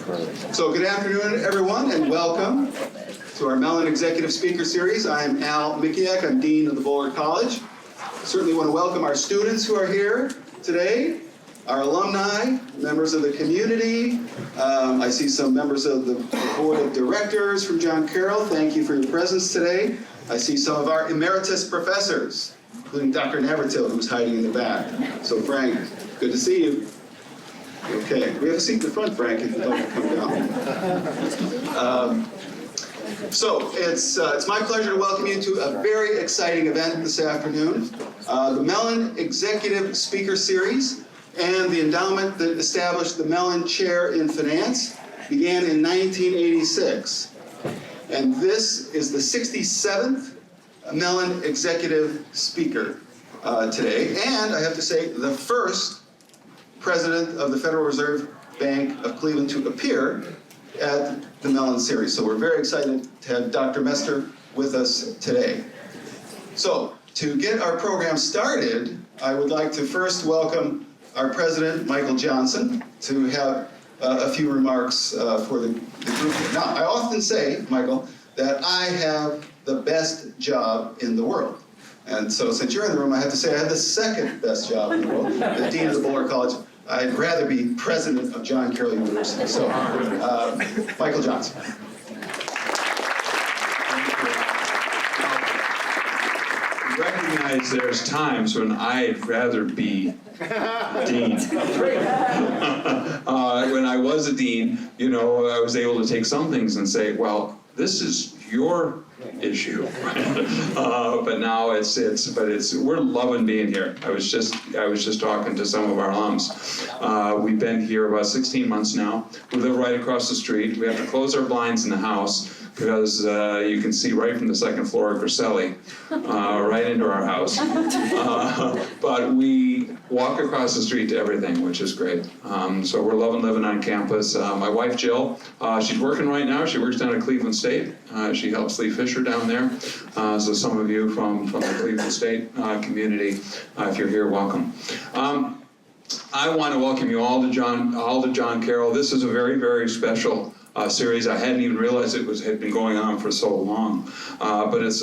So good afternoon, everyone, and welcome to our Mellen Executive Speaker Series. I'm Al Mikiak. I'm Dean of the Bullard College. Certainly want to welcome our students who are here today, our alumni, members of the community. I see some members of the Board of Directors from John Carroll. Thank you for your presence today. I see some of our emeritus professors, including Dr. Navratil, who's hiding in the back. So Frank, good to see you. Okay, we have a seat in the front, Frank, if you'd like to come down. So it's my pleasure to welcome you to a very exciting event this afternoon, the Mellen Executive Speaker Series, and the endowment that established the Mellen Chair in Finance began in 1986. And this is the 67th Mellen Executive Speaker today, and I have to say, the first President of the Federal Reserve Bank of Cleveland to appear at the Mellen Series. So we're very excited to have Dr. Mester with us today. So to get our program started, I would like to first welcome our President, Michael Johnson, to have a few remarks for the group. Now, I often say, Michael, that I have the best job in the world. And so since you're in the room, I have to say I have the second best job in the world, the Dean of the Bullard College. I'd rather be president of John Carroll University. So, Michael Johnson. I recognize there's times when I'd rather be dean. When I was a dean, you know, I was able to take some things and say, well, this is your issue. But now we're loving being here. I was just talking to some of our alums. We've been here about 16 months now. We live right across the street. We have to close our blinds in the house because you can see right from the second floor of Griselli, right into our house. But we walk across the street to everything, which is great. So we're loving living on campus. My wife, Jill, she's working right now. She works down at Cleveland State. She helps Lee Fisher down there. So some of you from the Cleveland State community, if you're here, welcome. I want to welcome you all to John Carroll. This is a very, very special series. I hadn't even realized it had been going on for so long. But it's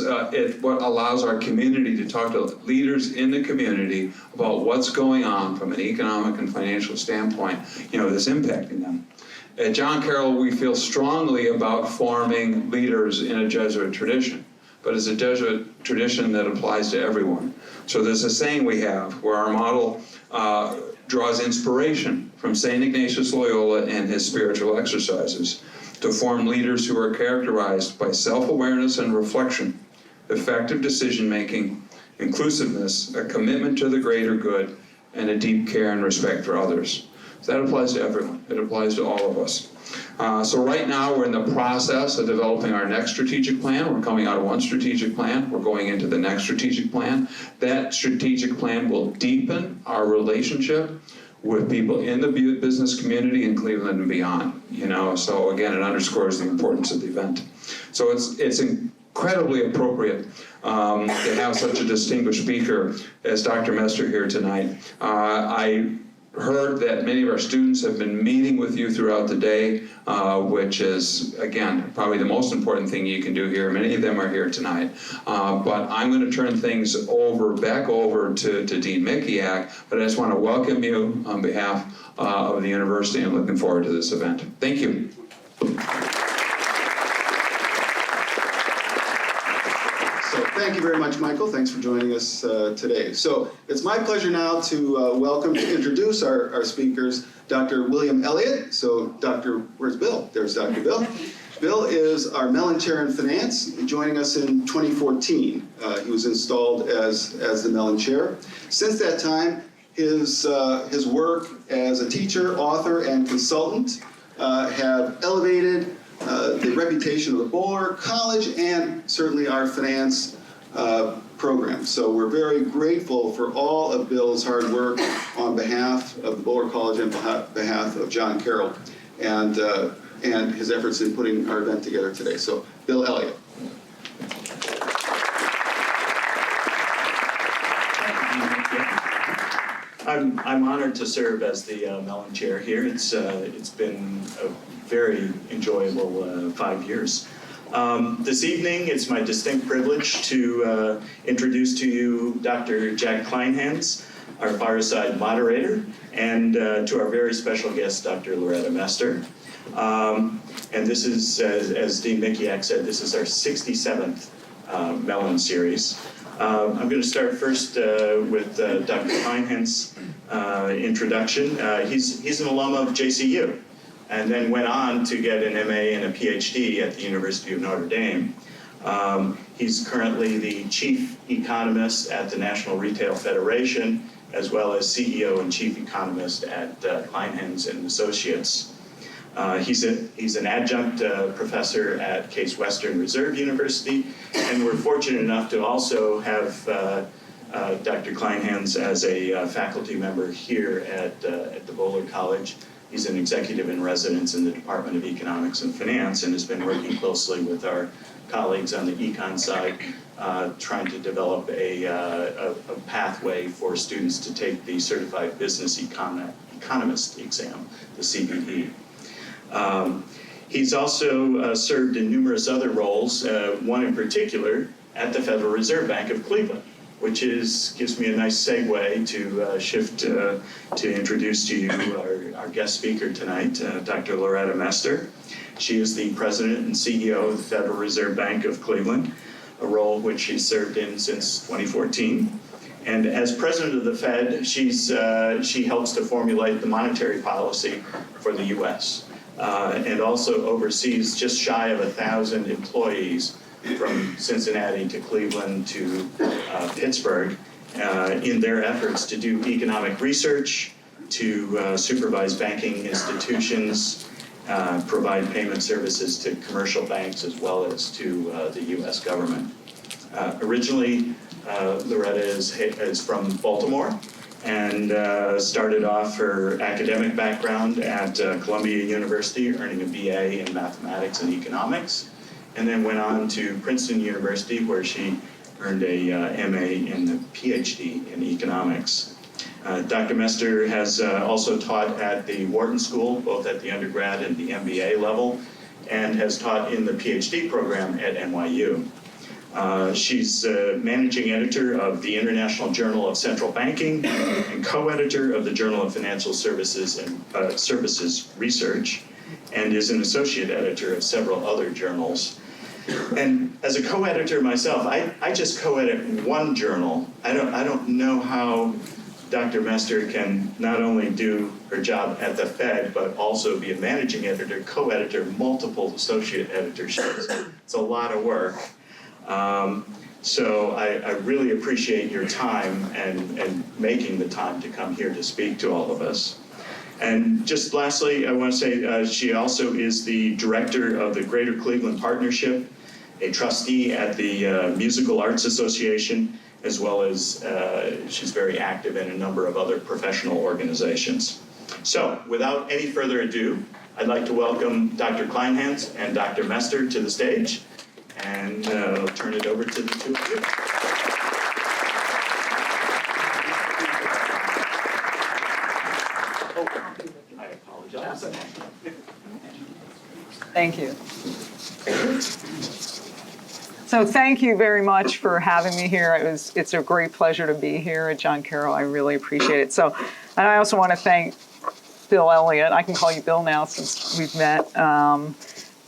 what allows our community to talk to leaders in the community about what's going on from an economic and financial standpoint, you know, that's impacting them. At John Carroll, we feel strongly about forming leaders in a Jesuit tradition, but it's a Jesuit tradition that applies to everyone. So there's a saying we have where our model draws inspiration from St. Ignatius Loyola and his spiritual exercises to form leaders who are characterized by self-awareness and reflection, effective decision-making, inclusiveness, a commitment to the greater good, and a deep care and respect for others. So that applies to everyone. It applies to all of us. So right now we're in the process of developing our next strategic plan. We're coming out of one strategic plan. We're going into the next strategic plan. That strategic plan will deepen our relationship with people in the business community in Cleveland and beyond. You know, so again, it underscores the importance of the event. So it's incredibly appropriate to have such a distinguished speaker as Dr. Mester here tonight. I heard that many of our students have been meeting with you throughout the day, which is, again, probably the most important thing you can do here. Many of them are here tonight. But I'm going to turn things back over to Dean Mikiak, but I just want to welcome you on behalf of the university and looking forward to this event. Thank you. Thank you very much, Michael. Thanks for joining us today. So it's my pleasure now to introduce our speakers, Dr. William Elliott. So where's Bill? There's Dr. Bill. Bill is our Mellen Chair in Finance, joining us in 2014. He was installed as the Mellen Chair. Since that time, his work as a teacher, author, and consultant have elevated the reputation of the Bullard College and certainly our finance program. So we're very grateful for all of Bill's hard work on behalf of the Bullard College and behalf of John Carroll and his efforts in putting our event together today. So Bill Elliott. I'm honored to serve as the Mellen Chair here. It's been a very enjoyable 5 years. This evening, it's my distinct privilege to introduce to you Dr. Jack Kleinhans, our fireside moderator, and to our very special guest, Dr. Loretta Mester. And this is, as Dean Mikiak said, this is our 67th Mellen series. I'm going to start first with Dr. Kleinhans' introduction. He's an alum of JCU, and then went on to get an MA and a PhD at the University of Notre Dame. He's currently the chief economist at the National Retail Federation, as well as CEO and chief economist at Kleinhans and Associates. He's an adjunct professor at Case Western Reserve University, and we're fortunate enough to also have Dr. Kleinhans as a faculty member here at the Bowler College. He's an executive in residence in the Department of Economics and Finance, and has been working closely with our colleagues on the econ side, trying to develop a pathway for students to take the Certified Business Economist exam, the CBE. He's also served in numerous other roles, one in particular at the Federal Reserve Bank of Cleveland, which gives me a nice segue to shift to introduce to you our guest speaker tonight, Dr. Loretta Mester. She is the president and CEO of the Federal Reserve Bank of Cleveland, a role which she's served in since 2014. And as president of the Fed, she helps to formulate the monetary policy for the U.S. And also oversees just shy of 1,000 employees from Cincinnati to Cleveland to Pittsburgh in their efforts to do economic research, to supervise banking institutions, provide payment services to commercial banks as well as to the U.S. government. Originally, Loretta is from Baltimore, and started off her academic background at Columbia University, earning a BA in mathematics and economics, and then went on to Princeton University, where she earned a MA and a PhD in economics. Dr. Mester has also taught at the Wharton School, both at the undergrad and the MBA level, and has taught in the PhD program at NYU. She's managing editor of the International Journal of Central Banking and co-editor of the Journal of Financial Services and Services Research, and is an associate editor of several other journals. And as a co-editor myself, I just co-edit one journal. I don't know how Dr. Mester can not only do her job at the Fed, but also be a managing editor, co-editor, multiple associate editorships. It's a lot of work. So I really appreciate your time and making the time to come here to speak to all of us. And just lastly, I want to say she also is the director of the Greater Cleveland Partnership, a trustee at the Musical Arts Association, as well as she's very active in a number of other professional organizations. So without any further ado, I'd like to welcome Dr. Kleinhans and Dr. Mester to the stage. And I'll turn it over to the two of you. I apologize. Thank you. So thank you very much for having me here. It's a great pleasure to be here at John Carroll. I really appreciate it. And I also want to thank Bill Elliott. I can call you Bill now since we've met.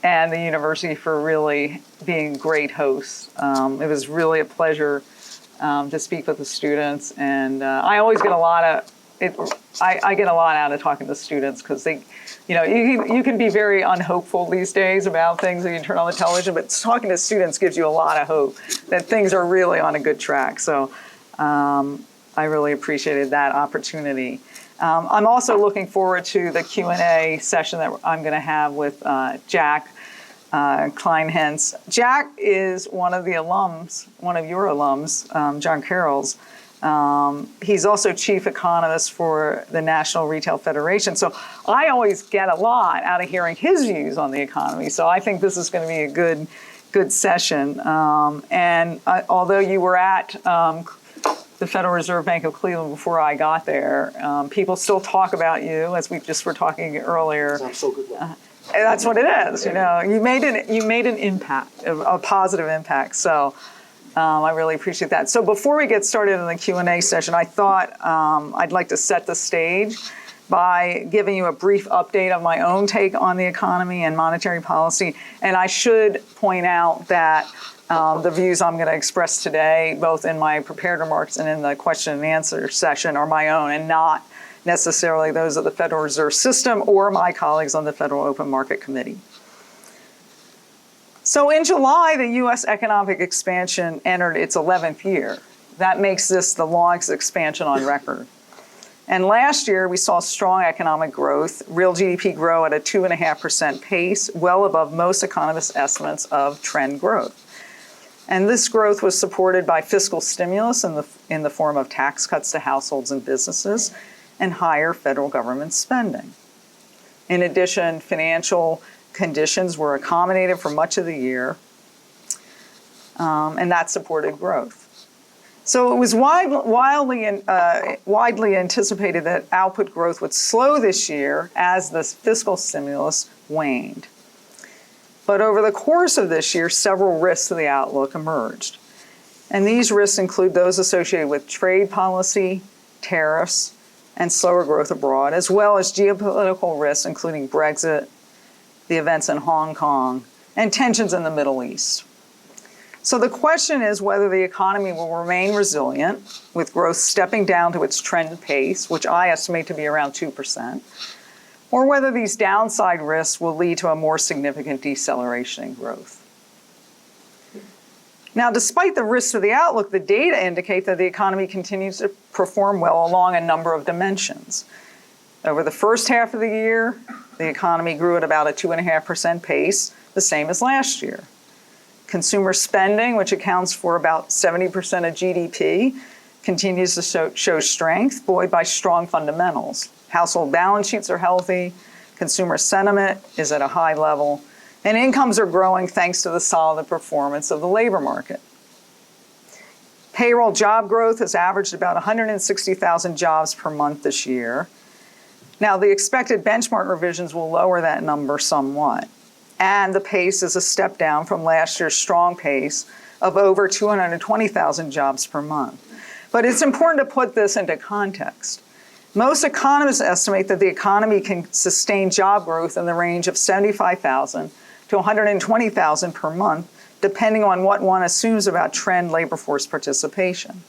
And the university for really being great hosts. It was really a pleasure to speak with the students, and I always get a lot of I get a lot out of talking to students, because they, you can be very unhopeful these days about things when you turn on the television, but talking to students gives you a lot of hope that things are really on a good track. So I really appreciated that opportunity. I'm also looking forward to the Q&A session that I'm going to have with Jack Kleinhans. Jack is one of the alums, one of your alums, John Carroll's. He's also chief economist for the National Retail Federation. So I always get a lot out of hearing his views on the economy. So I think this is going to be a good session. Although you were at the Federal Reserve Bank of Cleveland before I got there. People still talk about you, as we just were talking earlier. I'm so good. And that's what it is, you know. You made an impact, a positive impact. So I really appreciate that. So before we get started in the Q&A session, I thought I'd like to set the stage by giving you a brief update of my own take on the economy and monetary policy. And I should point out that the views I'm going to express today, both in my prepared remarks and in the question and answer session, are my own and not necessarily those of the Federal Reserve System or my colleagues on the Federal Open Market Committee. So in July, the U.S. economic expansion entered its 11th year. That makes this the longest expansion on record. And last year, we saw strong economic growth, real GDP grow at a 2.5% pace, well above most economists' estimates of trend growth. And this growth was supported by fiscal stimulus in the form of tax cuts to households and businesses and higher federal government spending. In addition, financial conditions were accommodated for much of the year, and that supported growth. So it was widely anticipated that output growth would slow this year as the fiscal stimulus waned. But over the course of this year, several risks to the outlook emerged. And these risks include those associated with trade policy, tariffs, and slower growth abroad, as well as geopolitical risks, including Brexit, the events in Hong Kong, and tensions in the Middle East. So the question is whether the economy will remain resilient, with growth stepping down to its trend pace, which I estimate to be around 2%, or whether these downside risks will lead to a more significant deceleration in growth. Now, despite the risks of the outlook, the data indicate that the economy continues to perform well along a number of dimensions. Over the first half of the year, the economy grew at about a 2.5% pace, the same as last year. Consumer spending, which accounts for about 70% of GDP, continues to show strength, buoyed by strong fundamentals. Household balance sheets are healthy, consumer sentiment is at a high level, and incomes are growing thanks to the solid performance of the labor market. Payroll job growth has averaged about 160,000 jobs per month this year. Now, the expected benchmark revisions will lower that number somewhat, and the pace is a step down from last year's strong pace of over 220,000 jobs per month. But it's important to put this into context. Most economists estimate that the economy can sustain job growth in the range of 75,000 to 120,000 per month, depending on what one assumes about trend labor force participation.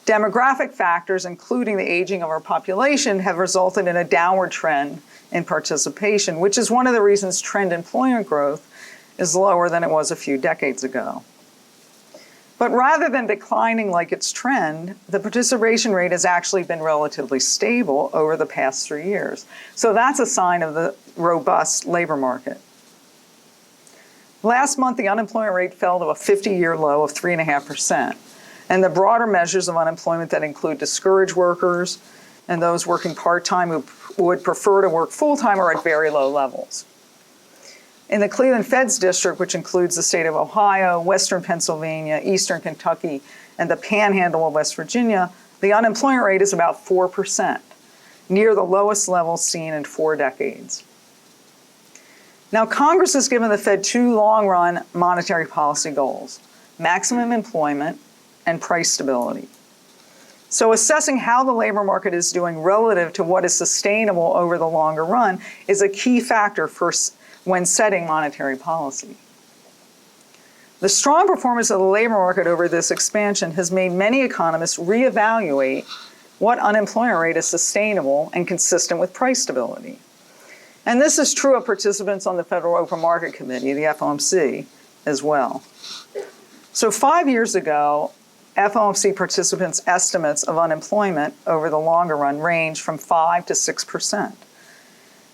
Demographic factors, including the aging of our population, have resulted in a downward trend in participation, which is one of the reasons trend employment growth is lower than it was a few decades ago. But rather than declining like its trend, the participation rate has actually been relatively stable over the past 3 years. So that's a sign of the robust labor market. Last month, the unemployment rate fell to a 50-year low of 3.5%. And the broader measures of unemployment that include discouraged workers and those working part-time who would prefer to work full-time are at very low levels. In the Cleveland Feds District, which includes the state of Ohio, western Pennsylvania, eastern Kentucky, and the panhandle of West Virginia, the unemployment rate is about 4%, near the lowest level seen in 4 decades. Now, Congress has given the Fed 2 long-run monetary policy goals: maximum employment and price stability. So assessing how the labor market is doing relative to what is sustainable over the longer run is a key factor when setting monetary policy. The strong performance of the labor market over this expansion has made many economists reevaluate what unemployment rate is sustainable and consistent with price stability. And this is true of participants on the Federal Open Market Committee, the FOMC, as well. So 5 years ago, FOMC participants' estimates of unemployment over the longer run range from 5 to 6%.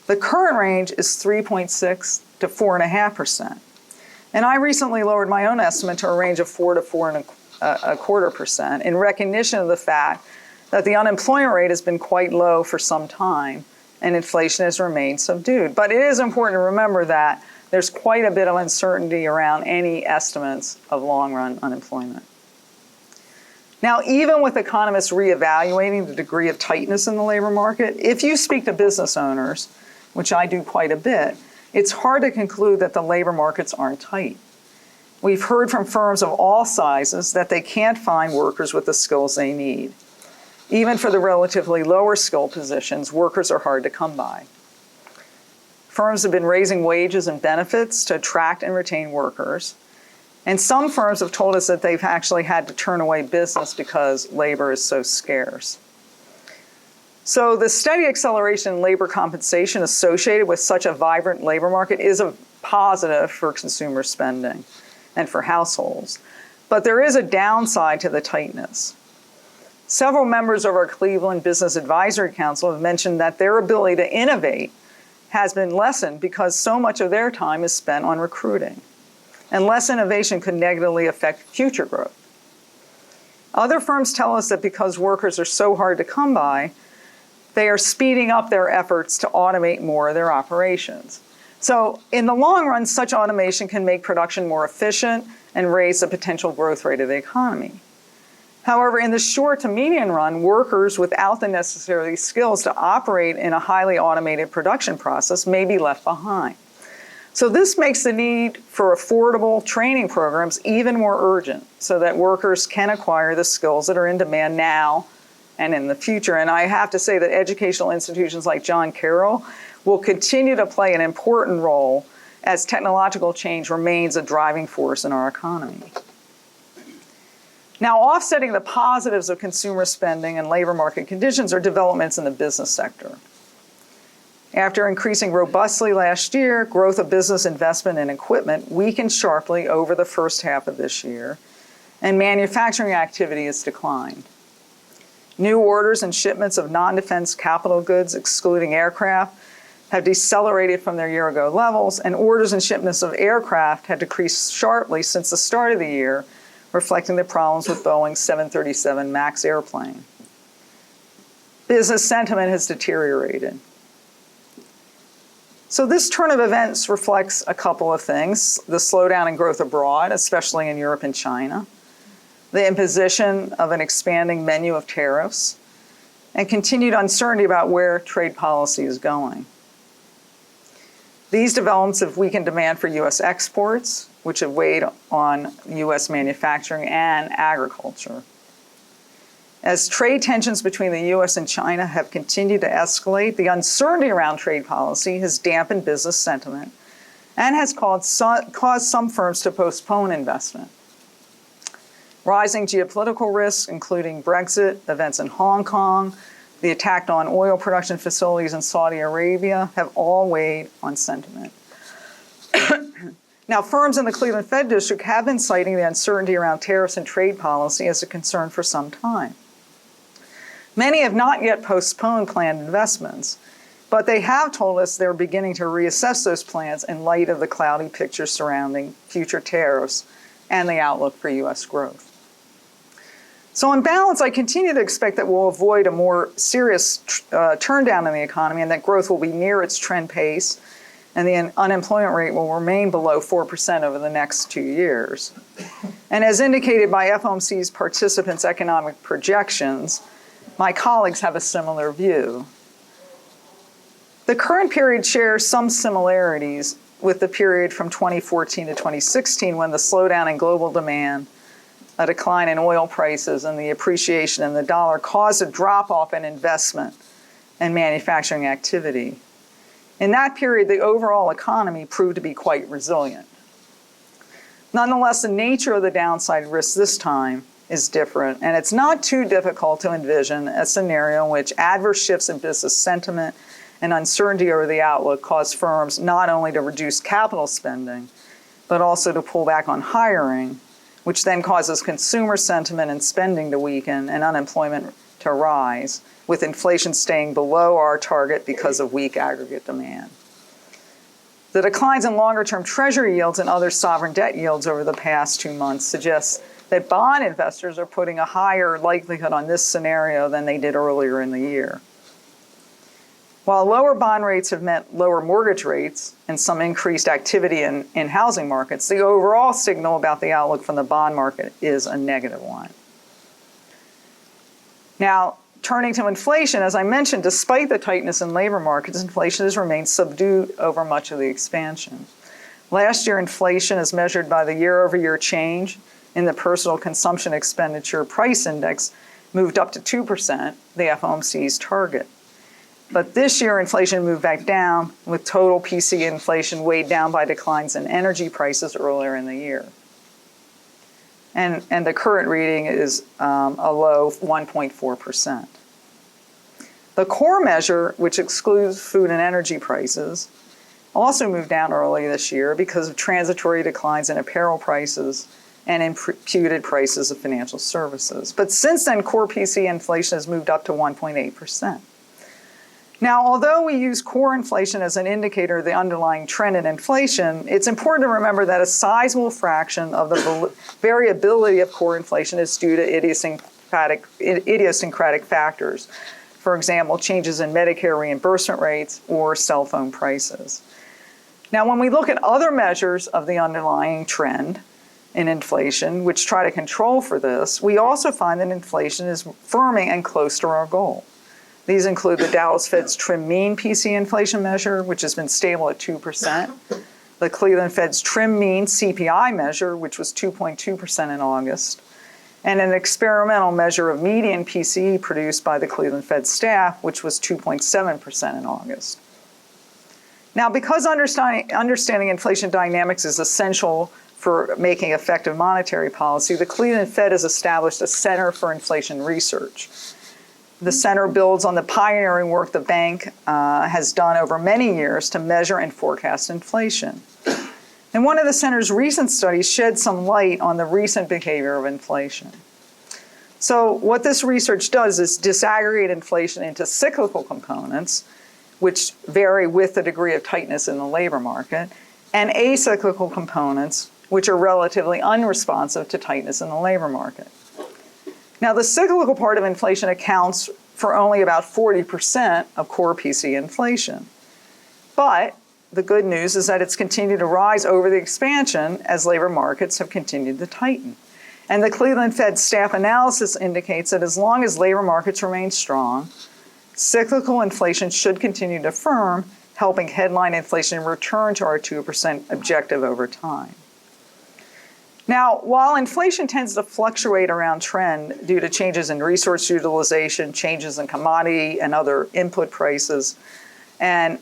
The current range is 3.6 to 4.5%. And I recently lowered my own estimate to a range of 4 to 4.25% in recognition of the fact that the unemployment rate has been quite low for some time and inflation has remained subdued. But it is important to remember that there's quite a bit of uncertainty around any estimates of long-run unemployment. Now, even with economists reevaluating the degree of tightness in the labor market, if you speak to business owners, which I do quite a bit, it's hard to conclude that the labor markets aren't tight. We've heard from firms of all sizes that they can't find workers with the skills they need. Even for the relatively lower skill positions, workers are hard to come by. Firms have been raising wages and benefits to attract and retain workers. And some firms have told us that they've actually had to turn away business because labor is so scarce. So the steady acceleration in labor compensation associated with such a vibrant labor market is a positive for consumer spending and for households. But there is a downside to the tightness. Several members of our Cleveland Business Advisory Council have mentioned that their ability to innovate has been lessened because so much of their time is spent on recruiting. And less innovation could negatively affect future growth. Other firms tell us that because workers are so hard to come by, they are speeding up their efforts to automate more of their operations. So in the long run, such automation can make production more efficient and raise the potential growth rate of the economy. However, in the short to medium run, workers without the necessary skills to operate in a highly automated production process may be left behind. So this makes the need for affordable training programs even more urgent so that workers can acquire the skills that are in demand now and in the future. And I have to say that educational institutions like John Carroll will continue to play an important role as technological change remains a driving force in our economy. Now, offsetting the positives of consumer spending and labor market conditions are developments in the business sector. After increasing robustly last year, growth of business investment in equipment weakened sharply over the first half of this year, and manufacturing activity has declined. New orders and shipments of non-defense capital goods, excluding aircraft, have decelerated from their year-ago levels, and orders and shipments of aircraft have decreased sharply since the start of the year, reflecting the problems with Boeing's 737 MAX airplane. Business sentiment has deteriorated. So this turn of events reflects a couple of things: the slowdown in growth abroad, especially in Europe and China, the imposition of an expanding menu of tariffs, and continued uncertainty about where trade policy is going. These developments have weakened demand for U.S. exports, which have weighed on U.S. manufacturing and agriculture. As trade tensions between the U.S. and China have continued to escalate, the uncertainty around trade policy has dampened business sentiment and has caused some firms to postpone investment. Rising geopolitical risks, including Brexit, events in Hong Kong, the attack on oil production facilities in Saudi Arabia, have all weighed on sentiment. Now, firms in the Cleveland Fed District have been citing the uncertainty around tariffs and trade policy as a concern for some time. Many have not yet postponed planned investments, but they have told us they're beginning to reassess those plans in light of the cloudy picture surrounding future tariffs and the outlook for U.S. growth. So on balance, I continue to expect that we'll avoid a more serious turndown in the economy and that growth will be near its trend pace and the unemployment rate will remain below 4% over the next 2 years. And as indicated by FOMC's participants' economic projections, my colleagues have a similar view. The current period shares some similarities with the period from 2014 to 2016 when the slowdown in global demand, a decline in oil prices, and the appreciation in the dollar caused a drop-off in investment and manufacturing activity. In that period, the overall economy proved to be quite resilient. Nonetheless, the nature of the downside risk this time is different, and it's not too difficult to envision a scenario in which adverse shifts in business sentiment and uncertainty over the outlook cause firms not only to reduce capital spending, but also to pull back on hiring, which then causes consumer sentiment and spending to weaken and unemployment to rise, with inflation staying below our target because of weak aggregate demand. The declines in longer-term Treasury yields and other sovereign debt yields over the past 2 months suggests that bond investors are putting a higher likelihood on this scenario than they did earlier in the year. While lower bond rates have meant lower mortgage rates and some increased activity in housing markets, the overall signal about the outlook from the bond market is a negative one. Now, turning to inflation, as I mentioned, despite the tightness in labor markets, inflation has remained subdued over much of the expansion. Last year, inflation, as measured by the year-over-year change in the personal consumption expenditure price index, moved up to 2%, the FOMC's target. But this year, inflation moved back down, with total PCE inflation weighed down by declines in energy prices earlier in the year. And the current reading is a low 1.4%. The core measure, which excludes food and energy prices, also moved down early this year because of transitory declines in apparel prices and imputed prices of financial services. But since then, core PCE inflation has moved up to 1.8%. Now, although we use core inflation as an indicator of the underlying trend in inflation, it's important to remember that a sizable fraction of the variability of core inflation is due to idiosyncratic factors. For example, changes in Medicare reimbursement rates or cell phone prices. Now, when we look at other measures of the underlying trend in inflation, which try to control for this, we also find that inflation is firming and close to our goal. These include the Dallas Fed's trim mean PCE inflation measure, which has been stable at 2%, the Cleveland Fed's trim mean CPI measure, which was 2.2% in August, and an experimental measure of median PCE produced by the Cleveland Fed staff, which was 2.7% in August. Now, because understanding inflation dynamics is essential for making effective monetary policy, the Cleveland Fed has established a Center for Inflation Research. The center builds on the pioneering work the bank has done over many years to measure and forecast inflation. And one of the center's recent studies shed some light on the recent behavior of inflation. So what this research does is disaggregate inflation into cyclical components, which vary with the degree of tightness in the labor market, and acyclical components, which are relatively unresponsive to tightness in the labor market. Now, the cyclical part of inflation accounts for only about 40% of core PCE inflation. But the good news is that it's continued to rise over the expansion as labor markets have continued to tighten. And the Cleveland Fed staff analysis indicates that as long as labor markets remain strong, cyclical inflation should continue to firm, helping headline inflation return to our 2% objective over time. Now, while inflation tends to fluctuate around trend due to changes in resource utilization, changes in commodity and other input prices, and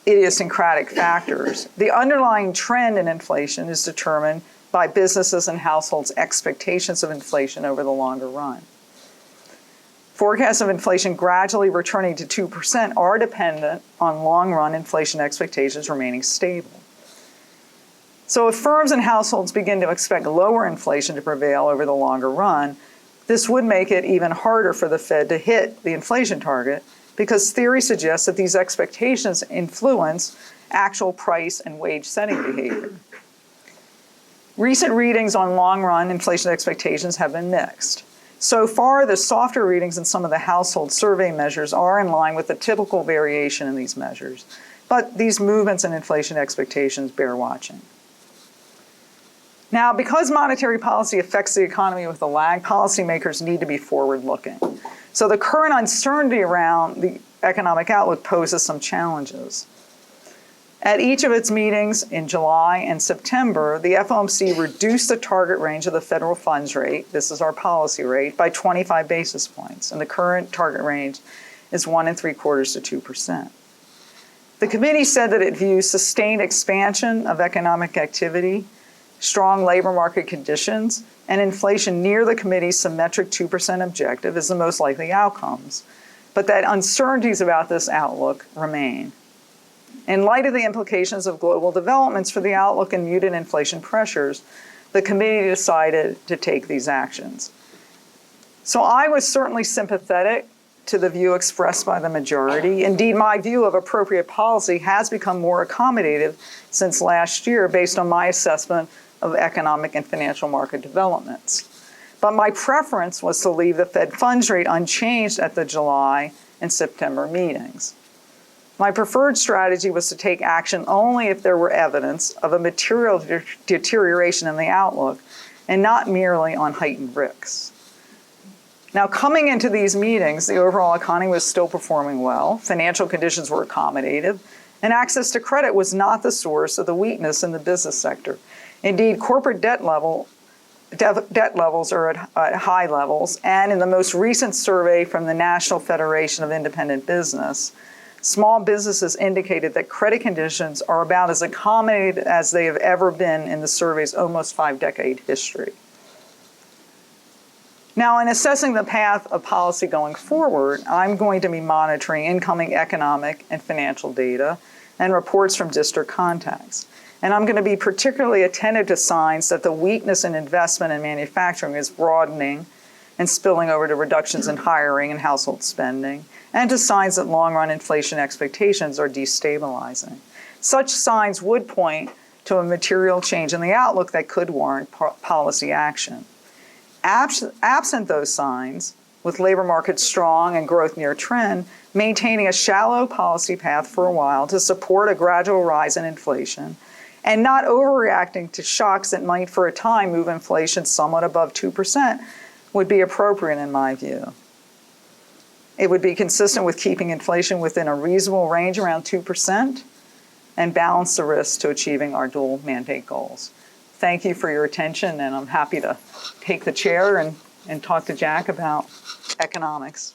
idiosyncratic factors, the underlying trend in inflation is determined by businesses and households' expectations of inflation over the longer run. Forecasts of inflation gradually returning to 2% are dependent on long-run inflation expectations remaining stable. So if firms and households begin to expect lower inflation to prevail over the longer run, this would make it even harder for the Fed to hit the inflation target because theory suggests that these expectations influence actual price and wage setting behavior. Recent readings on long-run inflation expectations have been mixed. So far, the softer readings in some of the household survey measures are in line with the typical variation in these measures, but these movements in inflation expectations bear watching. Now, because monetary policy affects the economy with a lag, policymakers need to be forward-looking. So the current uncertainty around the economic outlook poses some challenges. At each of its meetings in July and September, the FOMC reduced the target range of the federal funds rate, this is our policy rate, by 25 basis points, and the current target range is 1.75% to 2%. The committee said that it views sustained expansion of economic activity, strong labor market conditions, and inflation near the committee's symmetric 2% objective as the most likely outcomes, but that uncertainties about this outlook remain. In light of the implications of global developments for the outlook and muted inflation pressures, the committee decided to take these actions. So I was certainly sympathetic to the view expressed by the majority. Indeed, my view of appropriate policy has become more accommodative since last year based on my assessment of economic and financial market developments. But my preference was to leave the Fed funds rate unchanged at the July and September meetings. My preferred strategy was to take action only if there were evidence of a material deterioration in the outlook and not merely on heightened risks. Now, coming into these meetings, the overall economy was still performing well, financial conditions were accommodative, and access to credit was not the source of the weakness in the business sector. Indeed, corporate debt levels are at high levels, and in the most recent survey from the National Federation of Independent Business, small businesses indicated that credit conditions are about as accommodative as they have ever been in the survey's almost 5-decade history. Now, in assessing the path of policy going forward, I'm going to be monitoring incoming economic and financial data and reports from district contacts. And I'm going to be particularly attentive to signs that the weakness in investment and manufacturing is broadening and spilling over to reductions in hiring and household spending, and to signs that long-run inflation expectations are destabilizing. Such signs would point to a material change in the outlook that could warrant policy action. Absent those signs, with labor markets strong and growth near trend, maintaining a shallow policy path for a while to support a gradual rise in inflation, and not overreacting to shocks that might for a time move inflation somewhat above 2% would be appropriate in my view. It would be consistent with keeping inflation within a reasonable range around 2% and balance the risks to achieving our dual mandate goals. Thank you for your attention, and I'm happy to take the chair and talk to Jack about economics.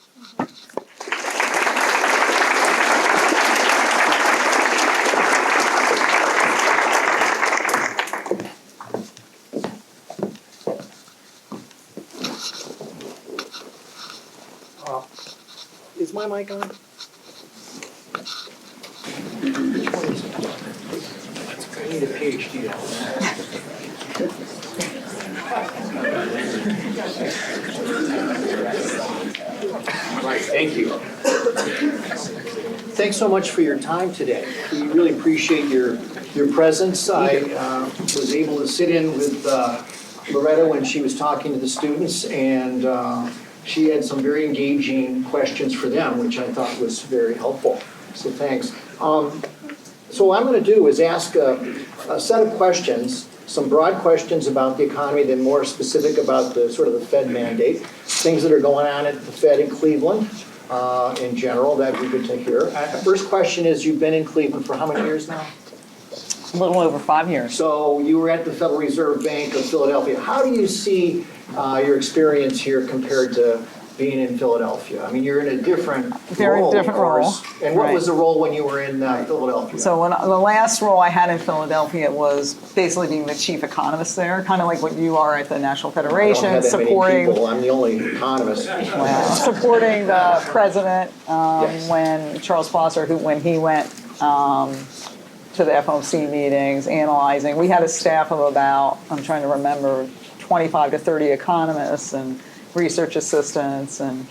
Is my mic on? I need a PhD on that. Right, thank you. Thanks so much for your time today. We really appreciate your presence. I was able to sit in with Loretta when she was talking to the students, and she had some very engaging questions for them, which I thought was very helpful. So thanks. So what I'm going to do is ask a set of questions, some broad questions about the economy, then more specific about the sort of the Fed mandate, things that are going on at the Fed in Cleveland in general. That'd be good to hear. First question is, you've been in Cleveland for how many years now? A little over 5 years. So you were at the Federal Reserve Bank of Philadelphia. How do you see your experience here compared to being in Philadelphia? I mean, you're in a different role, different of course. role. And what Right. was the role when you were in Philadelphia? So the last role I had in Philadelphia was basically being the chief economist there, kind of like what you are at the National I don't Federation, have that supporting many people. I'm the only economist. supporting the president Yes. when Charles Foster, when he went to the FOMC meetings, analyzing. We had a staff of about, I'm trying to remember, 25 to 30 economists and research assistants, and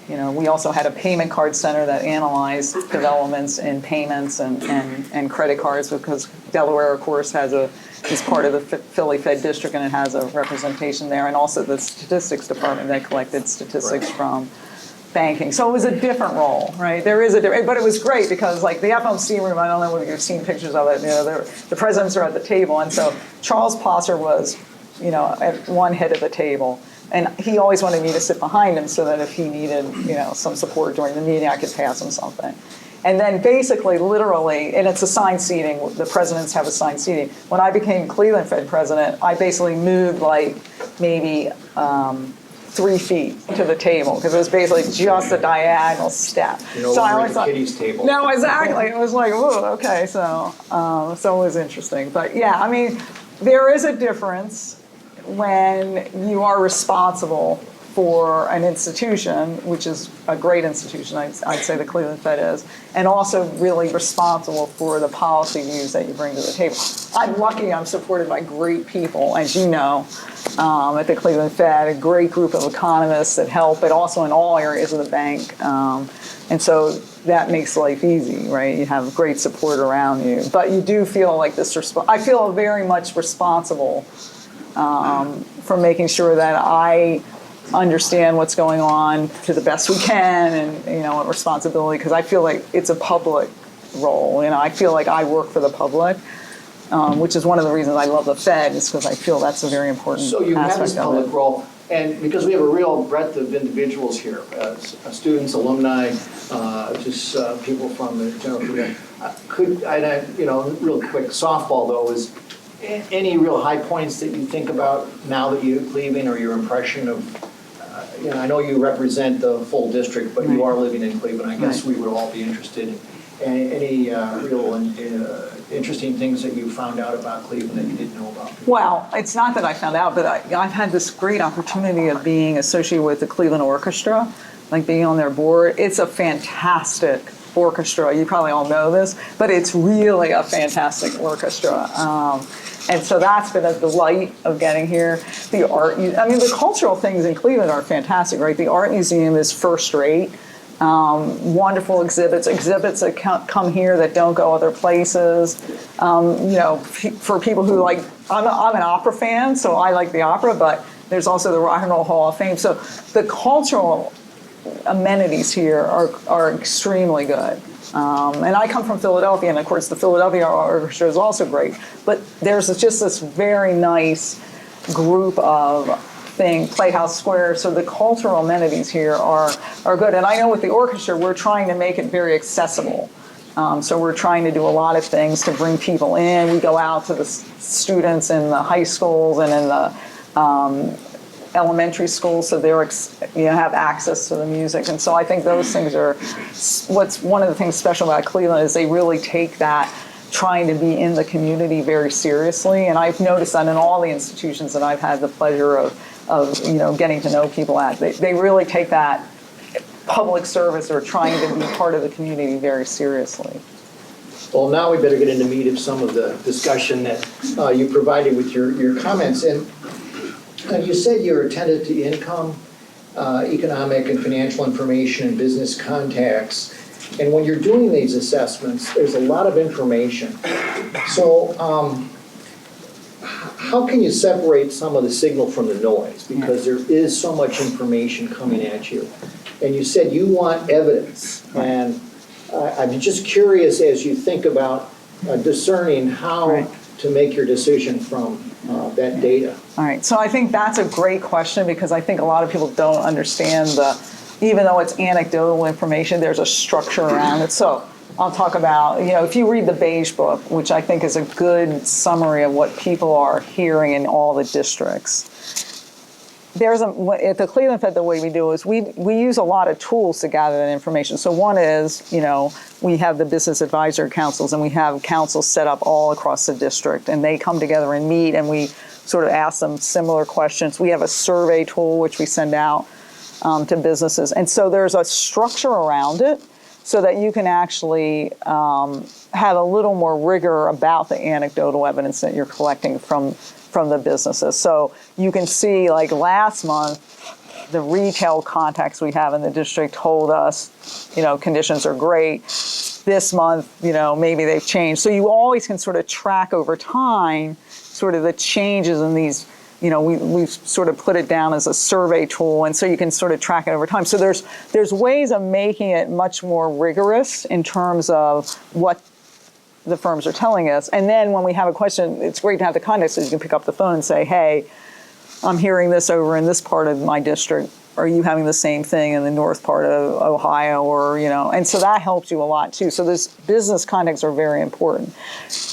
we also had a payment card center that analyzed developments in payments and credit cards, because Delaware, of course, is part of the Philly Fed district, and it has a representation there, and also the statistics department that collected statistics from banking. So it was a different role, right? There is a different, but it was great because like the FOMC room, I don't know whether you've seen pictures of it, the presidents are at the table, and so Charles Foster was, at one head of the table. And he always wanted me to sit behind him so that if he needed, some support during the meeting, I could pass him something. And then basically, literally, and it's assigned seating, the presidents have assigned seating. When I became Cleveland Fed president, I basically moved like maybe 3 feet to the table, because it was basically just a diagonal step. No longer at the kiddies' table. No, exactly. It was like, whoa, okay, so it was interesting. But yeah, I mean, there is a difference when you are responsible for an institution, which is a great institution, I'd say the Cleveland Fed is, and also really responsible for the policy views that you bring to the table. I'm lucky I'm supported by great people, as you know, at the Cleveland Fed, a great group of economists that help, but also in all areas of the bank. And so that makes life easy, right? You have great support around you. But you do feel like I feel very much responsible for making sure that I understand what's going on to the best we can, and responsibility, because I feel like it's a public role. I feel like I work for the public, which is one of the reasons I love the Fed, is because I feel that's a very important So you have aspect this public of it. role, And because we have a real breadth of individuals here, students, alumni, just people from the general community. Real quick softball though, is any real high points that you think about now that you're leaving, or your impression of, I know you represent the full district, but you are living in Cleveland. I guess we would all be interested in any real interesting things that you found out about Cleveland that you didn't know about. Well, it's not that I found out, but I've had this great opportunity of being associated with the Cleveland Orchestra, like being on their board. It's a fantastic orchestra. You probably all know this, but it's really a fantastic orchestra. And so that's been a delight of getting here. The art, the cultural things in Cleveland are fantastic, right? The art museum is first rate. Wonderful exhibits that come here that don't go other places. For people who like, I'm an opera fan, so I like the opera, but there's also the Rock and Roll Hall of Fame. So the cultural amenities here are extremely good. And I come from Philadelphia, and of course the Philadelphia Orchestra is also great. But there's just this very nice group of Playhouse Square, so the cultural amenities here are good. And I know with the orchestra, we're trying to make it very accessible. So we're trying to do a lot of things to bring people in. We go out to the students in the high schools and in the elementary schools, so they're have access to the music. And so I think those things are what's one of the things special about Cleveland is they really take that trying to be in the community very seriously. And I've noticed that in all the institutions that I've had the pleasure of getting to know people at, they really take that public service or trying to be part of the community very seriously. Well, now we better get into meat of some of the discussion that you provided with your comments. And you said you're attentive to income, economic and financial information, and business contacts. And when you're doing these assessments, there's a lot of information. So how can you separate some of the signal from the noise? Because there is so much information coming at you. And you said you want evidence. And I'm just curious as you think about discerning how to make your decision from that data. All right, so I think that's a great question because I think a lot of people don't understand even though it's anecdotal information, there's a structure around it. So I'll talk about, if you read the Beige Book, which I think is a good summary of what people are hearing in all the districts. At the Cleveland Fed, the way we do is we use a lot of tools to gather that information. So one is, we have the business advisory councils, and we have councils set up all across the district, and they come together and meet, and we sort of ask them similar questions. We have a survey tool which we send out to businesses, and so there's a structure around it so that you can actually have a little more rigor about the anecdotal evidence that you're collecting from the businesses. So you can see, like last month, the retail contacts we have in the district told us, conditions are great. This month, maybe they've changed. So you always can sort of track over time sort of the changes in these, we've sort of put it down as a survey tool, and so you can sort of track it over time. So there's ways of making it much more rigorous in terms of what the firms are telling us. And then when we have a question, it's great to have the context so you can pick up the phone and say, hey, I'm hearing this over in this part of my district. Are you having the same thing in the north part of Ohio? Or, and so that helps you a lot too. So this business contacts are very important.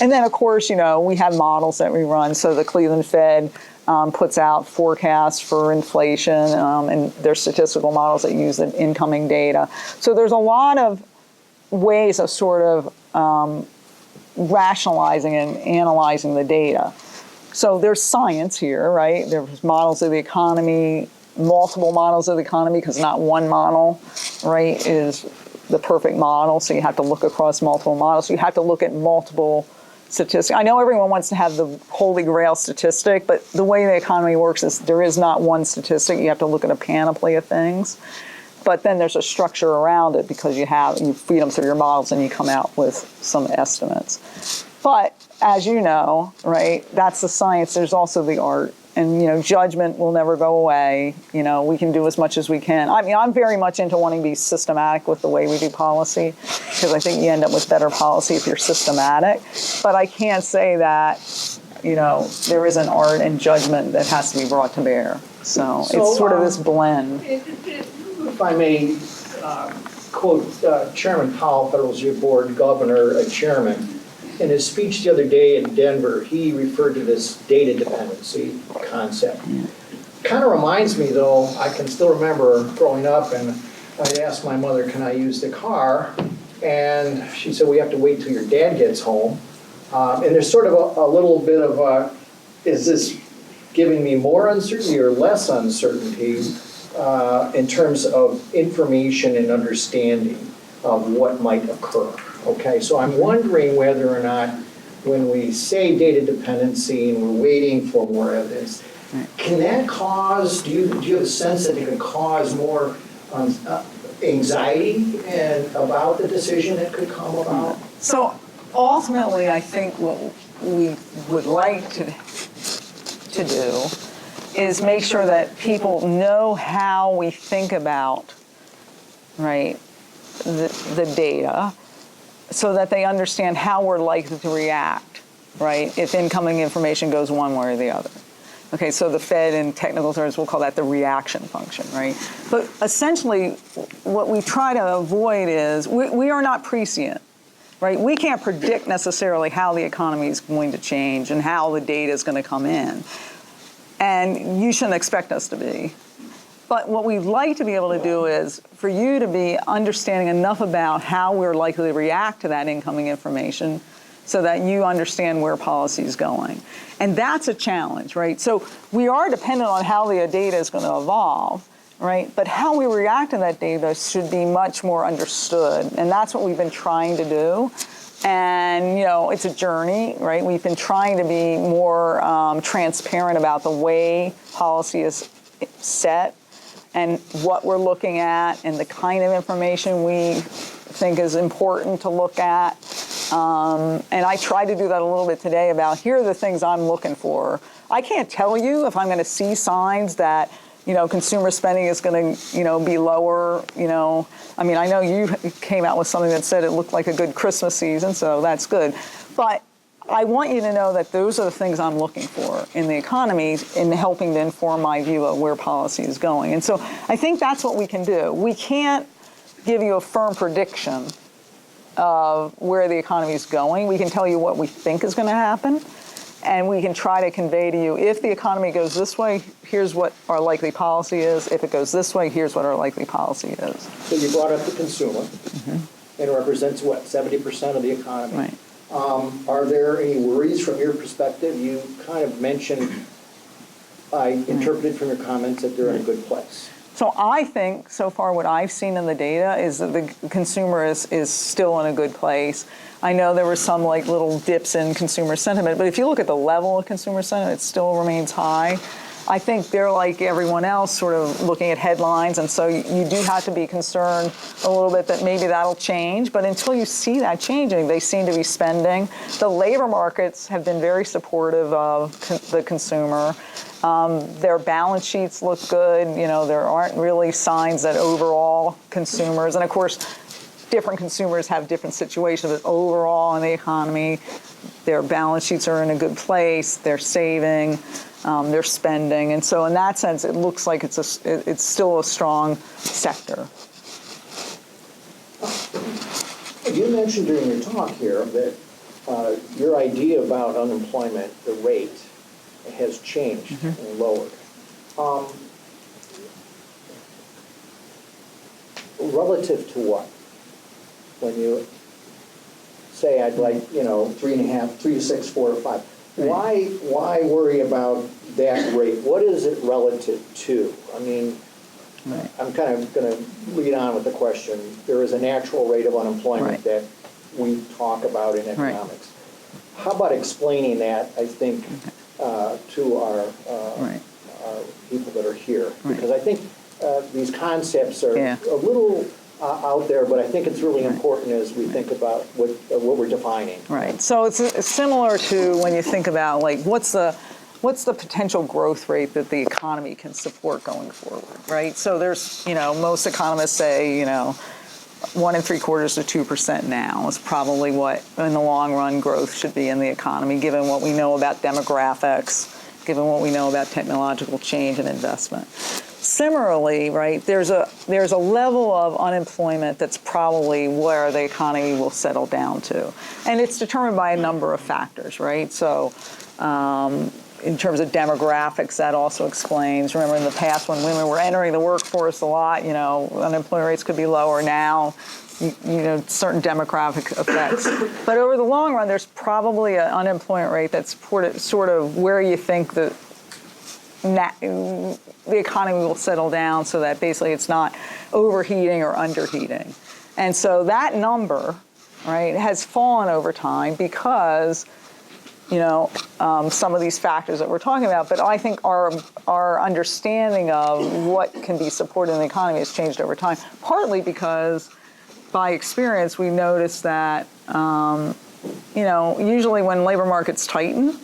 And then of course, we have models that we run. So the Cleveland Fed puts out forecasts for inflation, and there's statistical models that use the incoming data. So there's a lot of ways of sort of rationalizing and analyzing the data. So there's science here, right? There's models of the economy, multiple models of the economy, because not one model, right, is the perfect model. So you have to look across multiple models. You have to look at multiple statistics. I know everyone wants to have the holy grail statistic, but the way the economy works is there is not one statistic. You have to look at a panoply of things. But then there's a structure around it because you feed them through your models and you come out with some estimates. But as you know, right, that's the science. There's also the art. And, judgment will never go away. We can do as much as we can. I mean, I'm very much into wanting to be systematic with the way we do policy because I think you end up with better policy if you're systematic. But I can't say that, there is an art and judgment that has to be brought to bear. So So, it's sort of this blend. If I may quote Chairman Powell, Federal Reserve Board Governor, Chairman, in his speech the other day in Denver, he referred to this data dependency concept. Kind of reminds me, though, I can still remember growing up, and I'd ask my mother, can I use the car? And she said, we have to wait till your dad gets home. And there's sort of a little bit of is this giving me more uncertainty or less uncertainty in terms of information and understanding of what might occur? Okay, so I'm wondering whether or not when we say data dependency and we're waiting for more evidence, can that cause, do you have a sense that it could cause more anxiety and about the decision that could come about? So ultimately, I think what we would like to do is make sure that people know how we think about, right, the data, so that they understand how we're likely to react, right, if incoming information goes one way or the other. Okay, so the Fed in technical terms, we'll call that the reaction function, right? But essentially, what we try to avoid is, we are not prescient, right? We can't predict necessarily how the economy is going to change and how the data is going to come in. And you shouldn't expect us to be. But what we'd like to be able to do is for you to be understanding enough about how we're likely to react to that incoming information so that you understand where policy is going. And that's a challenge, right? So we are dependent on how the data is going to evolve, right? But how we react to that data should be much more understood. And that's what we've been trying to do. And, you know, it's a journey, right? We've been trying to be more transparent about the way policy is set and what we're looking at and the kind of information we think is important to look at. And I tried to do that a little bit today about here are the things I'm looking for. I can't tell you if I'm going to see signs that, you know, consumer spending is going to, you know, be lower, you know. I mean, I know you came out with something that said it looked like a good Christmas season, so that's good. But I want you to know that those are the things I'm looking for in the economy in helping to inform my view of where policy is going. And so I think that's what we can do. We can't give you a firm prediction of where the economy is going. We can tell you what we think is going to happen. And we can try to convey to you, if the economy goes this way, here's what our likely policy is. If it goes this way, here's what our likely policy is. So you brought up the consumer, and it represents what, 70% of the economy? Right. Are there any worries from your perspective? You kind of mentioned, I interpreted from your comments that they're in a good place. So I think, so far, what I've seen in the data is that the consumer is still in a good place. I know there were some like little dips in consumer sentiment, but if you look at the level of consumer sentiment, it still remains high. I think they're like everyone else, sort of looking at headlines, and so you do have to be concerned a little bit that maybe that'll change, but until you see that changing, they seem to be spending. The labor markets have been very supportive of the consumer. Their balance sheets look good. You know, there aren't really signs that overall consumers, and of course, different consumers have different situations, but overall in the economy, their balance sheets are in a good place, they're saving, they're spending, and so in that sense, it looks like it's still a strong sector. You mentioned during your talk here that your idea about unemployment, the rate, has changed and lowered. Relative to what? When you say I'd like, 3.5, 3 to 6, 4 or 5. Why worry about that rate? What is it relative to? I mean, I'm kind of going to lead on with the question. There is a natural rate of unemployment that we talk about in economics. How about explaining that, I think, to our people that are here? Because I think these concepts are a little out there, but I think it's really important as we think about what we're defining. Right. So it's similar to when you think about like what's the potential growth rate that the economy can support going forward, right? So there's, most economists say, 1 3/4 to 2% now is probably what in the long run growth should be in the economy, given what we know about demographics, given what we know about technological change and investment. Similarly, right, there's a level of unemployment that's probably where the economy will settle down to. And it's determined by a number of factors, right? So in terms of demographics, that also explains. Remember in the past when women were entering the workforce a lot, unemployment rates could be lower now, certain demographic effects. But over the long run, there's probably an unemployment rate that's sort of where you think the economy will settle down so that basically it's not overheating or underheating. And so that number, right, has fallen over time because some of these factors that we're talking about, but I think our understanding of what can be supported in the economy has changed over time, partly because by experience we noticed that, usually when labor markets tighten,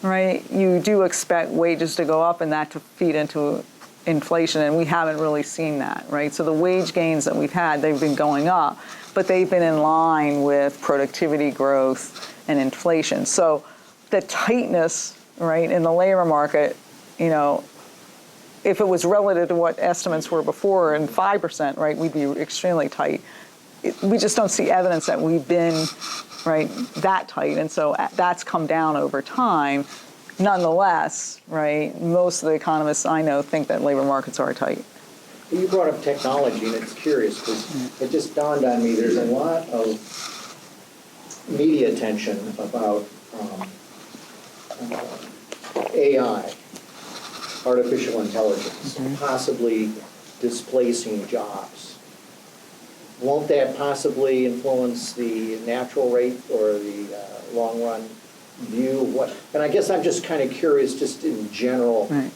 right, you do expect wages to go up and that to feed into inflation, and we haven't really seen that, right? So the wage gains that we've had, they've been going up, but they've been in line with productivity growth and inflation. So the tightness, right, in the labor market, if it was relative to what estimates were before and 5%, right, we'd be extremely tight. We just don't see evidence that we've been, right, that tight, and so that's come down over time. Nonetheless, right, most of the economists I know think that labor markets are tight. You brought up technology, and it's curious because it just dawned on me there's a lot of media attention about AI, artificial intelligence, possibly displacing jobs. Won't that possibly influence the natural rate or the long-run view of what? And I guess I'm just kind of curious, just in general, Right.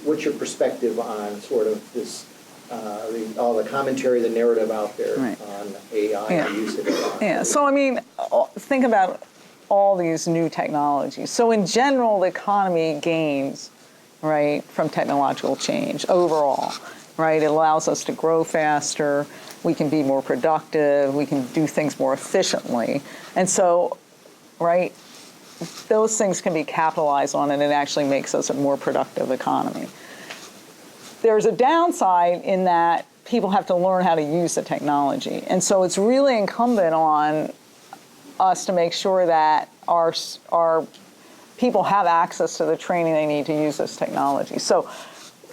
What's your perspective on sort of this, all the commentary, the narrative out there Right. on AI and use of AI? Yeah, so I mean, think about all these new technologies. So in general, the economy gains, right, from technological change overall, right? It allows us to grow faster, we can be more productive, we can do things more efficiently. And so, right, those things can be capitalized on and it actually makes us a more productive economy. There's a downside in that people have to learn how to use the technology. And so it's really incumbent on us to make sure that our people have access to the training they need to use this technology. So,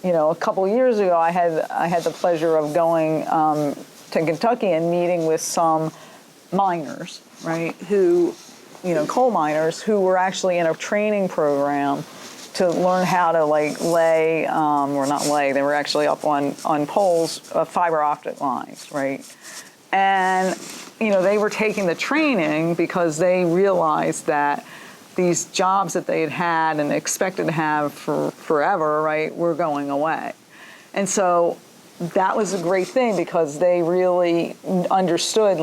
a couple of years ago, I had the pleasure of going to Kentucky and meeting with some miners, right, who, coal miners who were actually in a training program to learn how to lay, or not lay, they were actually up on poles, fiber optic lines, right? And, they were taking the training because they realized that these jobs that they had and expected to have for forever, right, were going away. And so that was a great thing because they really understood,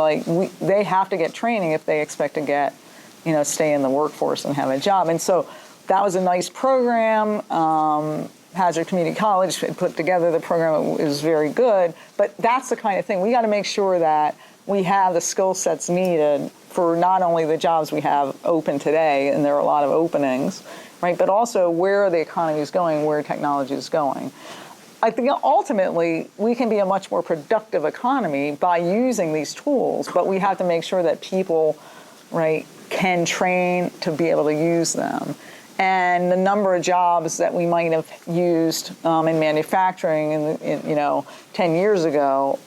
they have to get training if they expect to get, stay in the workforce and have a job. And so that was a nice program. Hazard Community College had put together the program. It was very good. But that's the kind of thing. We got to make sure that we have the skill sets needed for not only the jobs we have open today, and there are a lot of openings, right, but also where the economy is going, where technology is going. I think ultimately we can be a much more productive economy by using these tools, but we have to make sure that people, right, can train to be able to use them. And the number of jobs that we might have used in manufacturing, 10 years ago,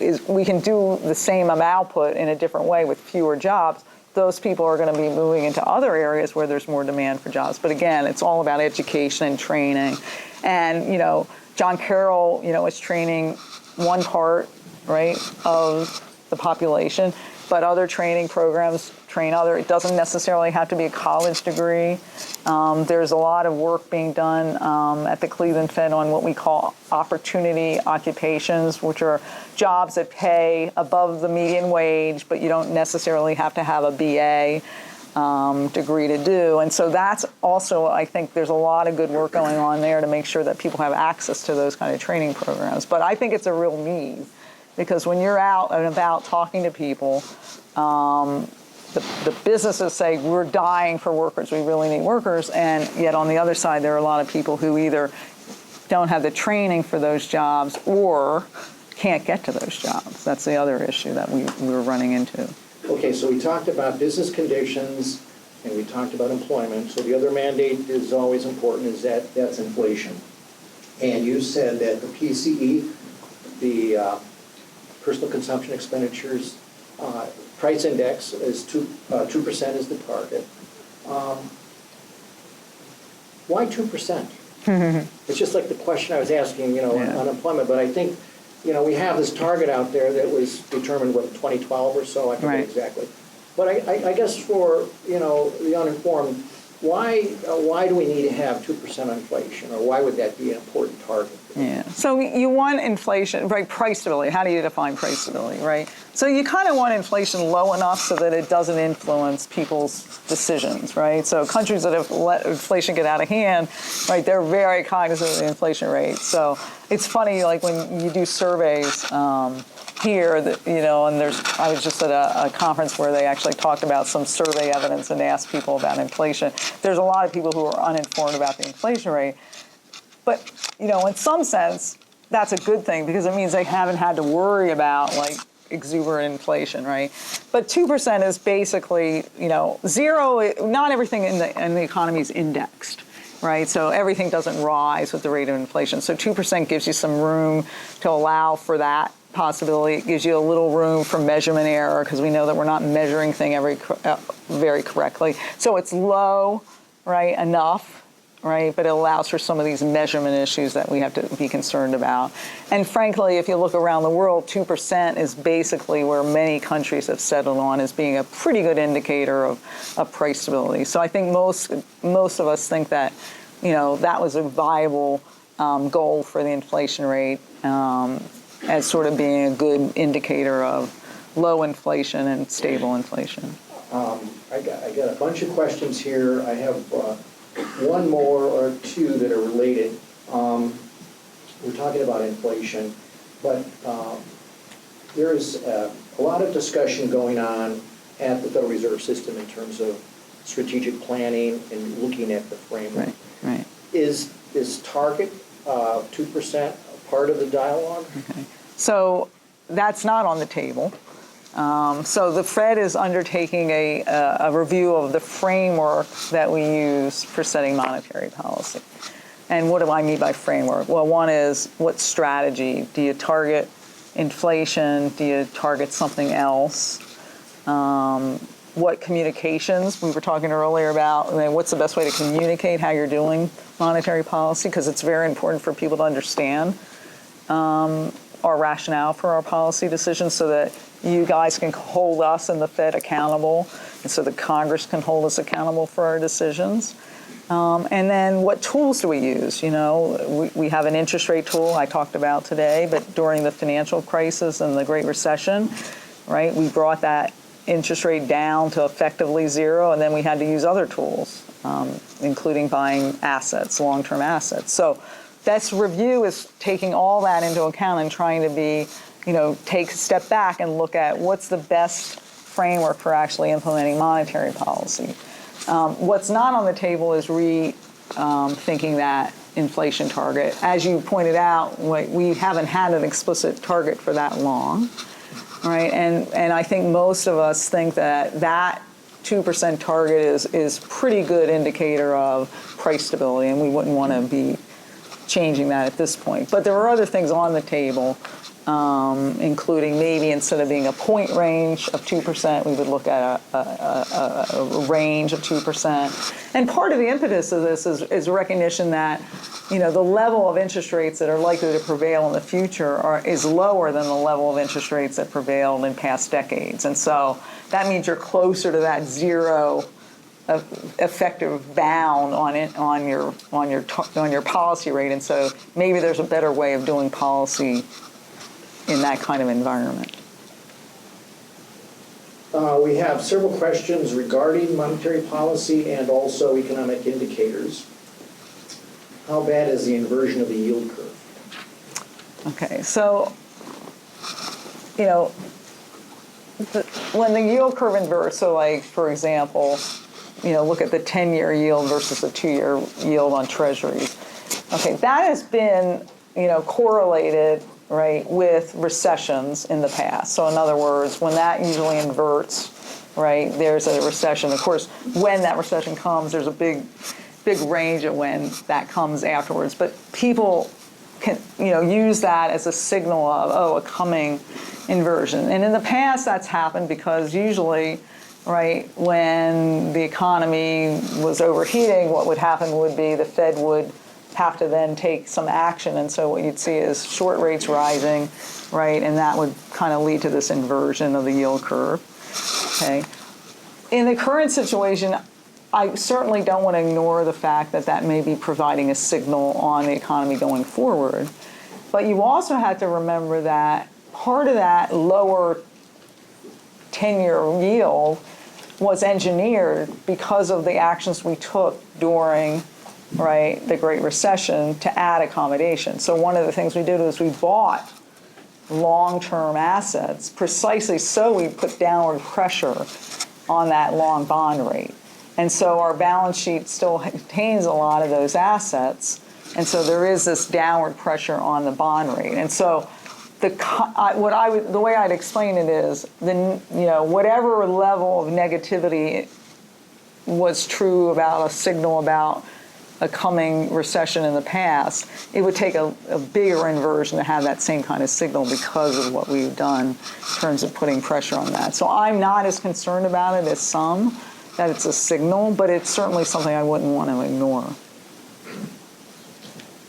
is we can do the same output in a different way with fewer jobs. Those people are going to be moving into other areas where there's more demand for jobs. But again, it's all about education and training. And, John Carroll, is training one part, right, of the population, but other training programs train other. It doesn't necessarily have to be a college degree. There's a lot of work being done at the Cleveland Fed on what we call opportunity occupations, which are jobs that pay above the median wage, but you don't necessarily have to have a BA degree to do. And so that's also, I think there's a lot of good work going on there to make sure that people have access to those kind of training programs. But I think it's a real need because when you're out and about talking to people, the businesses say we're dying for workers, we really need workers, and yet on the other side there are a lot of people who either don't have the training for those jobs or can't get to those jobs. That's the other issue that we're running into. Okay, so we talked about business conditions and we talked about employment. So the other mandate is always important, is that's inflation. And you said that the PCE, the personal consumption expenditures price index is 2% is the target. Why 2%? It's just like the question I was asking, Yeah. on unemployment, but I think, we have this target out there that was determined, what, 2012 or so, I forget Right. exactly. But I guess for, the uninformed, why do we need to have 2% inflation, or why would that be an important target? Yeah. So you want inflation, right? Price stability. How do you define price stability, right? So you kind of want inflation low enough so that it doesn't influence people's decisions, right? So countries that have let inflation get out of hand, right, they're very cognizant of the inflation rate. So it's funny, like when you do surveys here, that, and I was just at a conference where they actually talked about some survey evidence and asked people about inflation. There's a lot of people who are uninformed about the inflation rate. But, in some sense, that's a good thing because it means they haven't had to worry about, like, exuberant inflation, right? But 2% is basically, zero. Not everything in the economy is indexed, right? So everything doesn't rise with the rate of inflation. So 2% gives you some room to allow for that possibility. It gives you a little room for measurement error because we know that we're not measuring things very correctly. So it's low, right, enough, right, but it allows for some of these measurement issues that we have to be concerned about. And frankly, if you look around the world, 2% is basically where many countries have settled on as being a pretty good indicator of price stability. So I think most of us think that, that was a viable goal for the inflation rate as sort of being a good indicator of low inflation and stable inflation. I got a bunch of questions here. I have one more or two that are related. We're talking about inflation, but there is a lot of discussion going on at the Federal Reserve System in terms of strategic planning and looking at the framework. Right. Is target 2% part of the dialogue? Okay. So that's not on the table. So the Fed is undertaking a review of the framework that we use for setting monetary policy. And what do I mean by framework? Well, one is what strategy? Do you target inflation? Do you target something else? What communications? We were talking earlier about, what's the best way to communicate how you're doing monetary policy? Because it's very important for people to understand our rationale for our policy decisions so that you guys can hold us and the Fed accountable, and so the Congress can hold us accountable for our decisions. And then what tools do we use? We have an interest rate tool I talked about today, but during the financial crisis and the Great Recession, right, we brought that interest rate down to effectively zero, and then we had to use other tools, including buying assets, long-term assets. So this review is taking all that into account and trying to be, take a step back and look at what's the best framework for actually implementing monetary policy. What's not on the table is thinking that inflation target. As you pointed out, we haven't had an explicit target for that long, right? And I think most of us think that 2% target is pretty good indicator of price stability, and we wouldn't want to be changing that at this point. But there are other things on the table, including maybe instead of being a point range of 2%, we would look at a range of 2%. And part of the impetus of this is recognition that, the level of interest rates that are likely to prevail in the future is lower than the level of interest rates that prevailed in past decades. And so that means you're closer to that zero effective bound on your policy rate, and so maybe there's a better way of doing policy in that kind of environment. We have several questions regarding monetary policy and also economic indicators. How bad is the inversion of the yield curve? Okay, so when the yield curve inverts, so like, for example, look at the 10-year yield versus the 2-year yield on treasuries. Okay, that has been, correlated, right, with recessions in the past. So in other words, when that usually inverts, right, there's a recession. Of course, when that recession comes, there's a big range of when that comes afterwards. But people can, use that as a signal of, a coming inversion. And in the past, that's happened because usually, right, when the economy was overheating, what would happen would be the Fed would have to then take some action. And so what you'd see is short rates rising, right, and that would kind of lead to this inversion of the yield curve. Okay. In the current situation, I certainly don't want to ignore the fact that that may be providing a signal on the economy going forward. But you also have to remember that part of that lower 10-year yield was engineered because of the actions we took during, right, the Great Recession to add accommodation. So one of the things we did was we bought long-term assets precisely so we put downward pressure on that long bond rate. And so our balance sheet still contains a lot of those assets, and so there is this downward pressure on the bond rate. And so the way I'd explain it is, whatever level of negativity was true about a signal about a coming recession in the past, it would take a bigger inversion to have that same kind of signal because of what we've done in terms of putting pressure on that. So I'm not as concerned about it as some, that it's a signal, but it's certainly something I wouldn't want to ignore.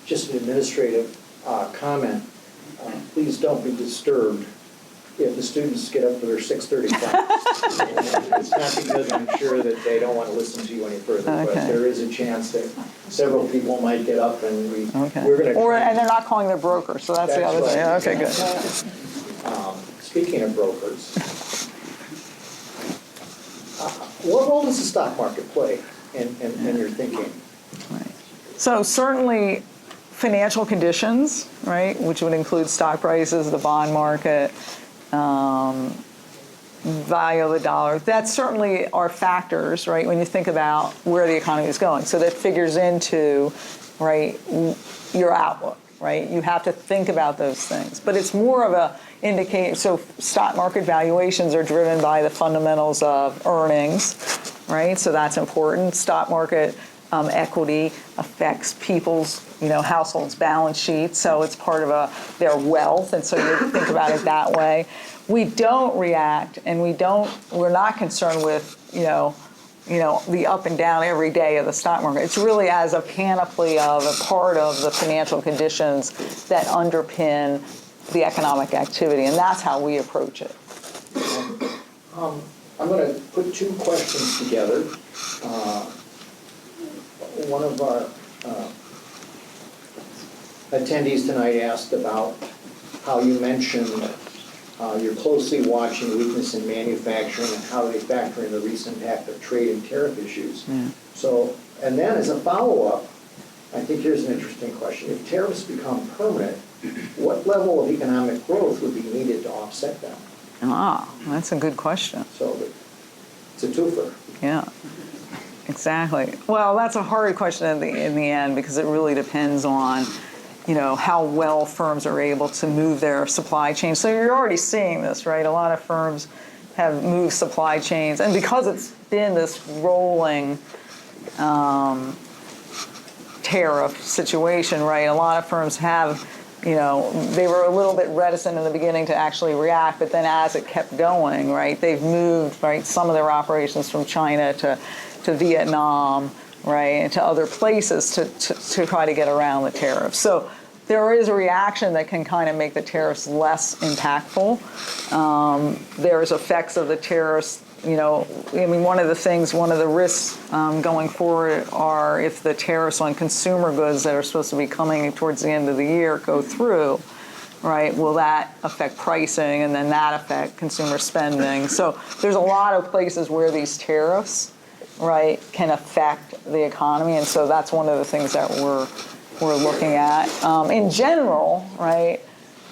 Just an administrative comment. Please don't be disturbed if the students get up for their 6:30 class. It's not because I'm sure that they don't want to listen to you any further, but there is a chance that several people might get up and we're going to... And they're not calling their broker, so that's the other thing. Yeah, okay, good. Speaking of brokers, what role does the stock market play in your thinking? Right. So certainly financial conditions, right, which would include stock prices, the bond market, value of the dollar, that certainly are factors, right, when you think about where the economy is going. So that figures into, right, your outlook, right? You have to think about those things. But it's more of a indicator. So stock market valuations are driven by the fundamentals of earnings, right? So that's important. Stock market equity affects people's, households' balance sheets. So it's part of their wealth. And so you think about it that way. We don't react, and we're not concerned with, the up and down every day of the stock market. It's really as a panoply of a part of the financial conditions that underpin the economic activity, and that's how we approach it. I'm going to put two questions together. One of our attendees tonight asked about how you mentioned you're closely watching weakness in manufacturing and how they factor in the recent impact of trade and tariff issues. Yeah. So, and then as a follow-up, I think here's an interesting question. If tariffs become permanent, what level of economic growth would be needed to offset them? That's a good question. So it's a twofer. Yeah, exactly. Well, that's a hard question in the end because it really depends on, how well firms are able to move their supply chain. So you're already seeing this, right? A lot of firms have moved supply chains, and because it's been this rolling tariff situation, right? A lot of firms have, they were a little bit reticent in the beginning to actually react, but then as it kept going, right, they've moved, right, some of their operations from China to Vietnam, right, and to other places to try to get around the tariffs. So there is a reaction that can kind of make the tariffs less impactful. There's effects of the tariffs. One of the risks going forward are if the tariffs on consumer goods that are supposed to be coming towards the end of the year go through, right, will that affect pricing and then that affect consumer spending? So there's a lot of places where these tariffs, right, can affect the economy, and so that's one of the things that we're looking at. In general, right,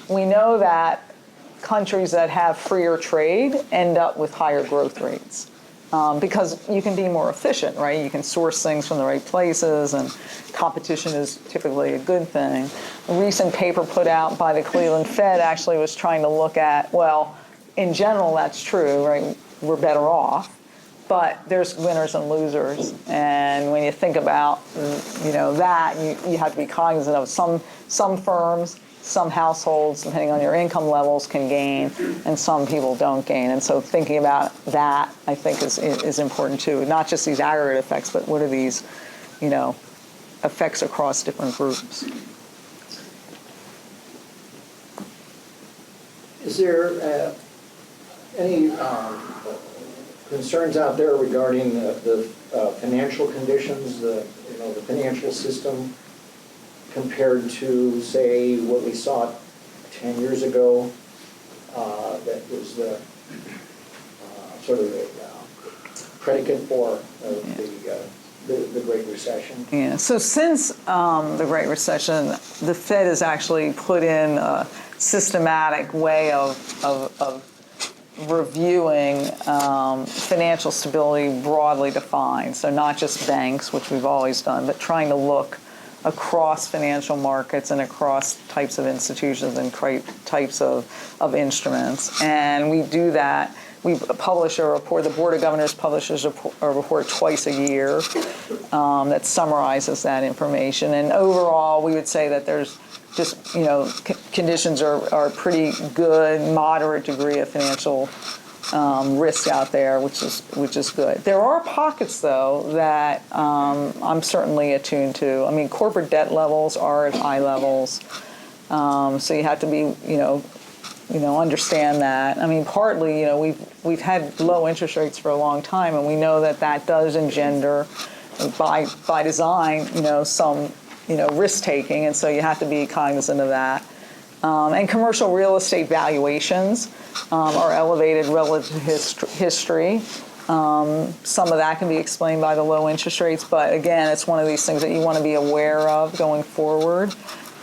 we know that countries that have freer trade end up with higher growth rates. Because you can be more efficient, right? You can source things from the right places, and competition is typically a good thing. A recent paper put out by the Cleveland Fed actually was trying to look at, well, in general, that's true, right? We're better off, but there's winners and losers. And when you think about, that, you have to be cognizant of some firms, some households, depending on your income levels, can gain, and some people don't gain. And so thinking about that, I think, is important too. Not just these aggregate effects, but what are these, effects across different groups. Is there any concerns out there regarding the financial conditions, the financial system, compared to, say, what we saw 10 years ago, that was sort of a predicate for the Great Recession? Yeah, so since the Great Recession, the Fed has actually put in a systematic way of reviewing financial stability broadly defined. So not just banks, which we've always done, but trying to look across financial markets and across types of institutions and types of instruments. And we do that. We publish a report, the Board of Governors publishes a report twice a year that summarizes that information. And overall, we would say that there's just, conditions are pretty good, moderate degree of financial risk out there, which is good. There are pockets, though, that I'm certainly attuned to. I mean, corporate debt levels are at high levels, so you have to be, understand that. I mean, partly, we've had low interest rates for a long time, and we know that does engender, by design, some risk taking, and so you have to be cognizant of that. And commercial real estate valuations are elevated relative to history. Some of that can be explained by the low interest rates, but again, it's one of these things that you want to be aware of going forward.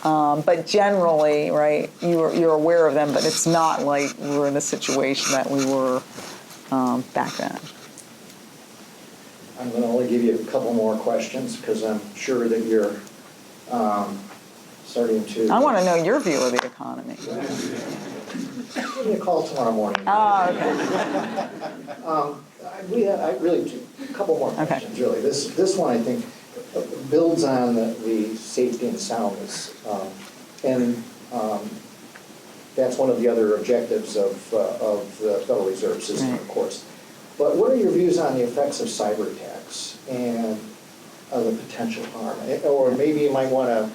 But generally, right, you're aware of them, but it's not like we're in the situation that we were back then. I'm going to only give you a couple more questions because I'm sure that you're starting to... I want to know your view of the economy. Give me a call tomorrow morning. Oh, okay. I really do. A couple more questions, really. This one, I think, builds on the safety and soundness. And that's one of the other objectives of the Federal Reserve System, of course. But what are your views on the effects of cyber attacks and the potential harm? Or maybe you might want to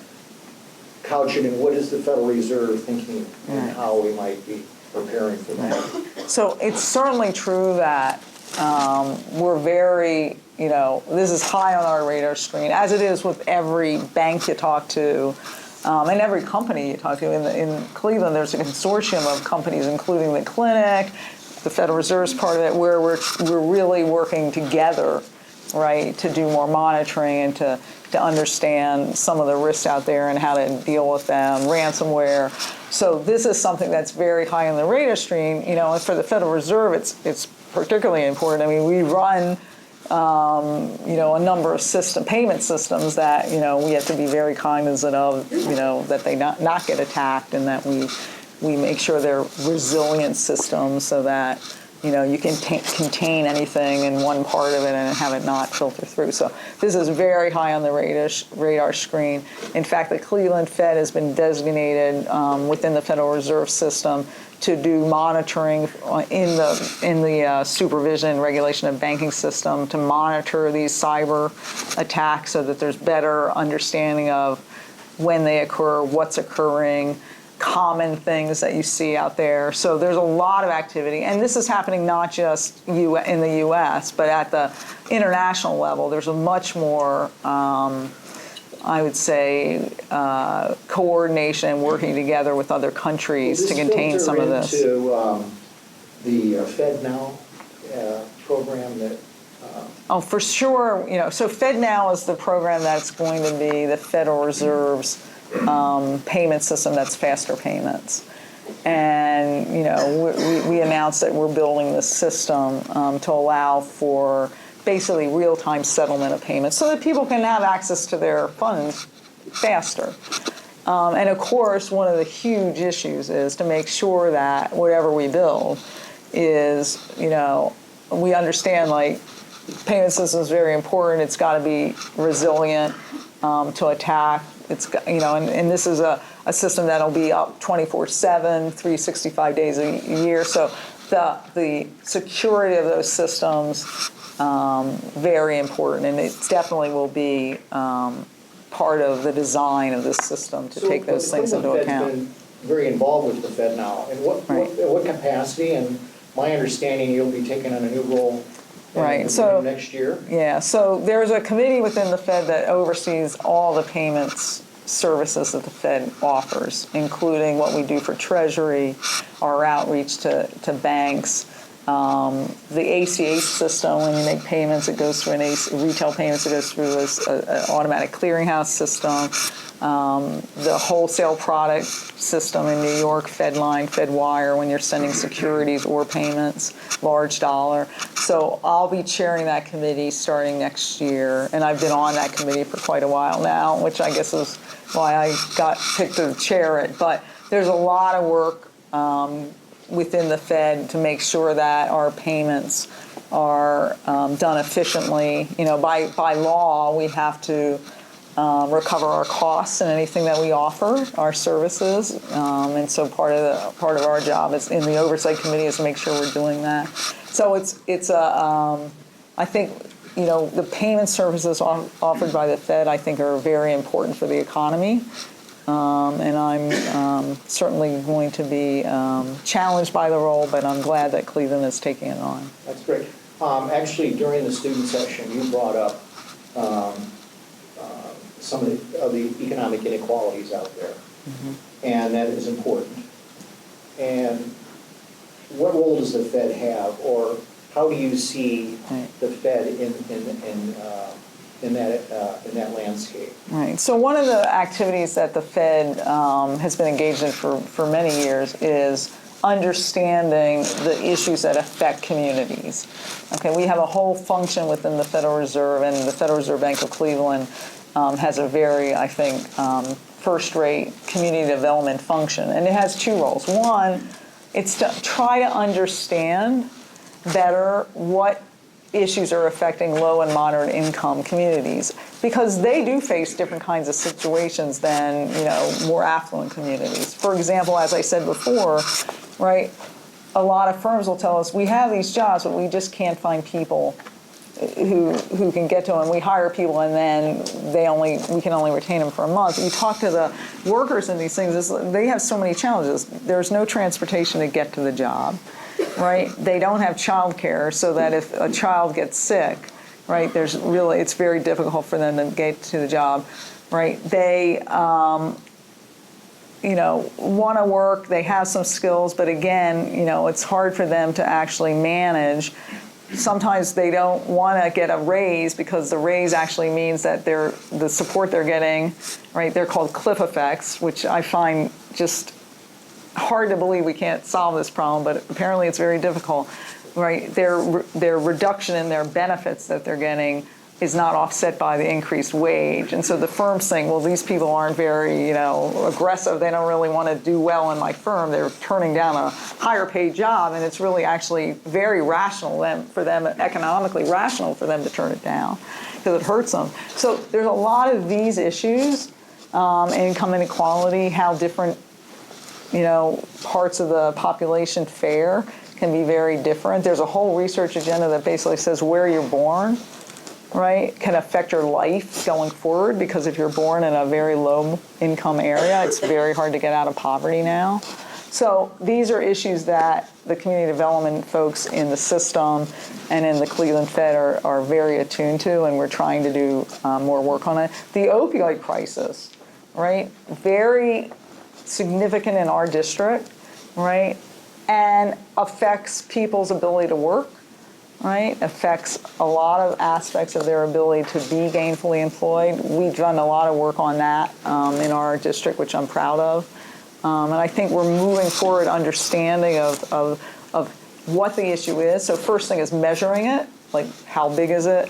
couch it in what is the Federal Reserve thinking and how we might be preparing for that. So it's certainly true that we're very, this is high on our radar screen, as it is with every bank you talk to and every company you talk to. In Cleveland, there's a consortium of companies, including the clinic, the Federal Reserve's part of it, where we're really working together, right, to do more monitoring and to understand some of the risks out there and how to deal with them, ransomware. So this is something that's very high on the radar screen. And for the Federal Reserve, it's particularly important. I mean, we run, a number of payment systems that, we have to be very cognizant of, that they not get attacked, and that we make sure they're resilient systems so that, you can contain anything in one part of it and have it not filter through. So this is very high on the radar screen. In fact, the Cleveland Fed has been designated within the Federal Reserve System to do monitoring in the supervision and regulation of banking system, to monitor these cyber attacks so that there's better understanding of when they occur, what's occurring, common things that you see out there. So there's a lot of activity, and this is happening not just in the U.S., but at the international level. There's a much more, I would say, coordination and working together with other countries to contain some of this. Into the FedNow program that. Oh, for sure. So FedNow is the program that's going to be the Federal Reserve's payment system that's faster payments. And, we announced that we're building this system to allow for basically real-time settlement of payments so that people can have access to their funds faster. And of course, one of the huge issues is to make sure that whatever we build is, we understand like payment system is very important. It's got to be resilient to attack. It's and this is a system that'll be up 24/7, 365 days a year. So the security of those systems very important, and it definitely will be part of the design of this system to take those things into account. Been very involved with the Fed now. In what capacity? And my understanding, you'll be taking on a new role. Right. So next year. Yeah. So there's a committee within the Fed that oversees all the payments services that the Fed offers, including what we do for Treasury, our outreach to banks. The ACH system, when you make payments, it goes through retail payments, it goes through an automatic clearinghouse system. The wholesale product system in New York, FedLine, FedWire, when you're sending securities or payments, large dollar. So I'll be chairing that committee starting next year, and I've been on that committee for quite a while now, which I guess is why I got picked to chair it. But there's a lot of work within the Fed to make sure that our payments are done efficiently. By law, we have to recover our costs and anything that we offer, our services, and so part of our job is in the oversight committee is to make sure we're doing that. So I think the payment services offered by the Fed I think are very important for the economy. And I'm certainly going to be challenged by the role, but I'm glad that Cleveland is taking it on. That's great. Actually, during the student session, you brought up some of the economic inequalities out there, and that is important. And what role does the Fed have, or how do you see the Fed in that landscape? Right. So one of the activities that the Fed has been engaged in for many years is understanding the issues that affect communities. Okay, we have a whole function within the Federal Reserve, and the Federal Reserve Bank of Cleveland has a very, I think, first-rate community development function, and it has two roles. One, it's to try to understand better what issues are affecting low and moderate income communities, because they do face different kinds of situations than more affluent communities. For example, as I said before, right, a lot of firms will tell us we have these jobs, but we just can't find people who can get to them. We hire people and then we can only retain them for a month. You talk to the workers in these things, they have so many challenges. There's no transportation to get to the job. Right? They don't have child care, so that if a child gets sick, right, it's very difficult for them to get to the job, right? They, want to work, they have some skills, but again, it's hard for them to actually manage. Sometimes they don't want to get a raise because the raise actually means that the support they're getting, right, they're called cliff effects, which I find just hard to believe we can't solve this problem, but apparently it's very difficult, right? Their reduction in their benefits that they're getting is not offset by the increased wage. And so the firm's saying, well, these people aren't very, aggressive. They don't really want to do well in my firm. They're turning down a higher paid job, and it's really actually very rational for them, economically rational for them to turn it down because it hurts them. So there's a lot of these issues, income inequality, how different parts of the population fare can be very different. There's a whole research agenda that basically says where you're born, right, can affect your life going forward, because if you're born in a very low income area, it's very hard to get out of poverty now. So these are issues that the community development folks in the system and in the Cleveland Fed are very attuned to, and we're trying to do more work on it. The opioid crisis, right, very significant in our district, right, and affects people's ability to work, right, affects a lot of aspects of their ability to be gainfully employed. We've done a lot of work on that in our district, which I'm proud of. And I think we're moving forward understanding of what the issue is. So first thing is measuring it, like how big is it?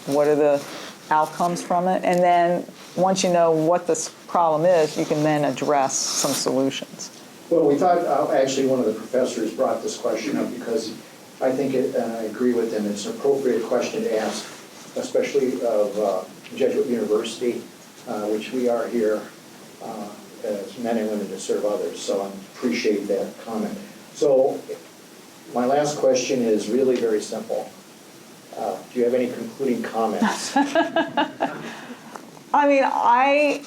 What are the outcomes from it? And then once you know what this problem is, you can then address some solutions. Well, we thought, actually, one of the professors brought this question up because I think, and I agree with him, it's an appropriate question to ask, especially of Jesuit University, which we are here as men and women to serve others, so I appreciate that comment. So my last question is really very simple. Do you have any concluding comments? I mean, I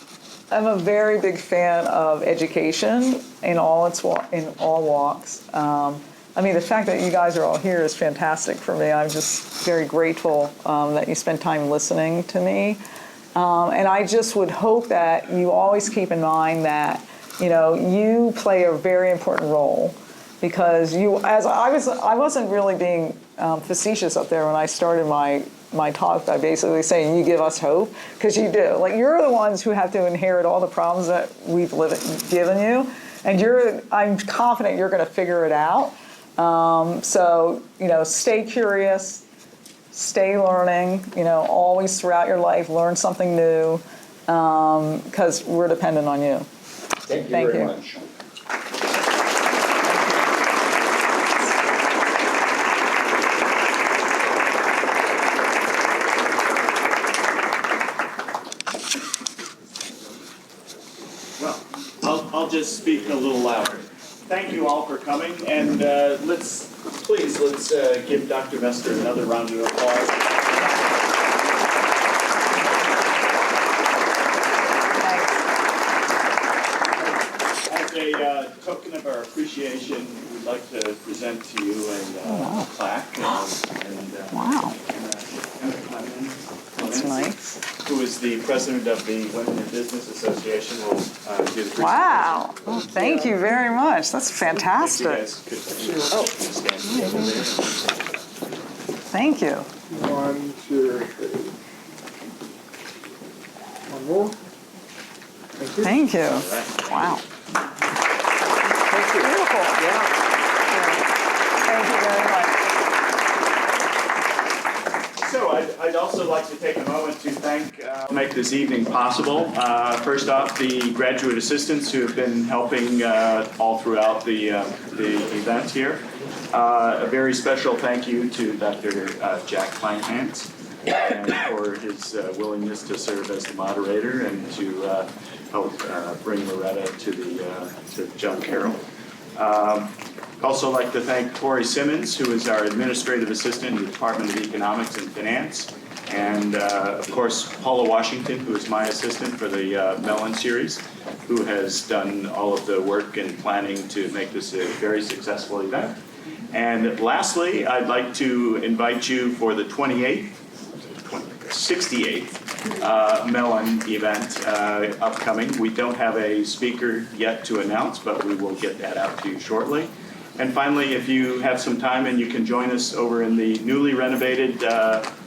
am a very big fan of education in all walks. I mean, the fact that you guys are all here is fantastic for me. I'm just very grateful that you spend time listening to me. And I just would hope that you always keep in mind that, you play a very important role because I wasn't really being facetious up there when I started my talk by basically saying you give us hope, because you do. Like, you're the ones who have to inherit all the problems that we've given you, and I'm confident you're going to figure it out. So, stay curious, stay learning, always throughout your life, learn something new, because we're dependent on you. Thank you very much. Well, I'll just speak a little louder. Thank you all for coming, and let's give Dr. Mester another round of applause. As a token of our appreciation, we'd like to present to you a plaque Wow. That's nice. Who is the president of the Women in Business Association, will give the Wow. Well, thank you very much. That's fantastic. You guys could stand together there. Thank you. 1, 2, 3. One more. Thank you. Right. Wow. That's beautiful. Yeah. Thank you very much. So I'd also like to take a moment to make this evening possible. First off, the graduate assistants who have been helping all throughout the event here. A very special thank you to Dr. Jack Kleinhans and for his willingness to serve as the moderator and to help bring Loretta to John Carroll. Also like to thank Tori Simmons, who is our administrative assistant in the Department of Economics and Finance, and of course Paula Washington, who is my assistant for the Mellen series, who has done all of the work and planning to make this a very successful event. And lastly, I'd like to invite you for the 68th Mellen event upcoming. We don't have a speaker yet to announce, but we will get that out to you shortly. And finally, if you have some time and you can join us over in the newly renovated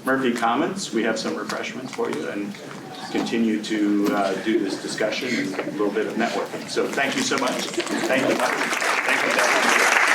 Murphy Commons, we have some refreshments for you and continue to do this discussion and a little bit of networking. So thank you so much. Thank you. Thank you.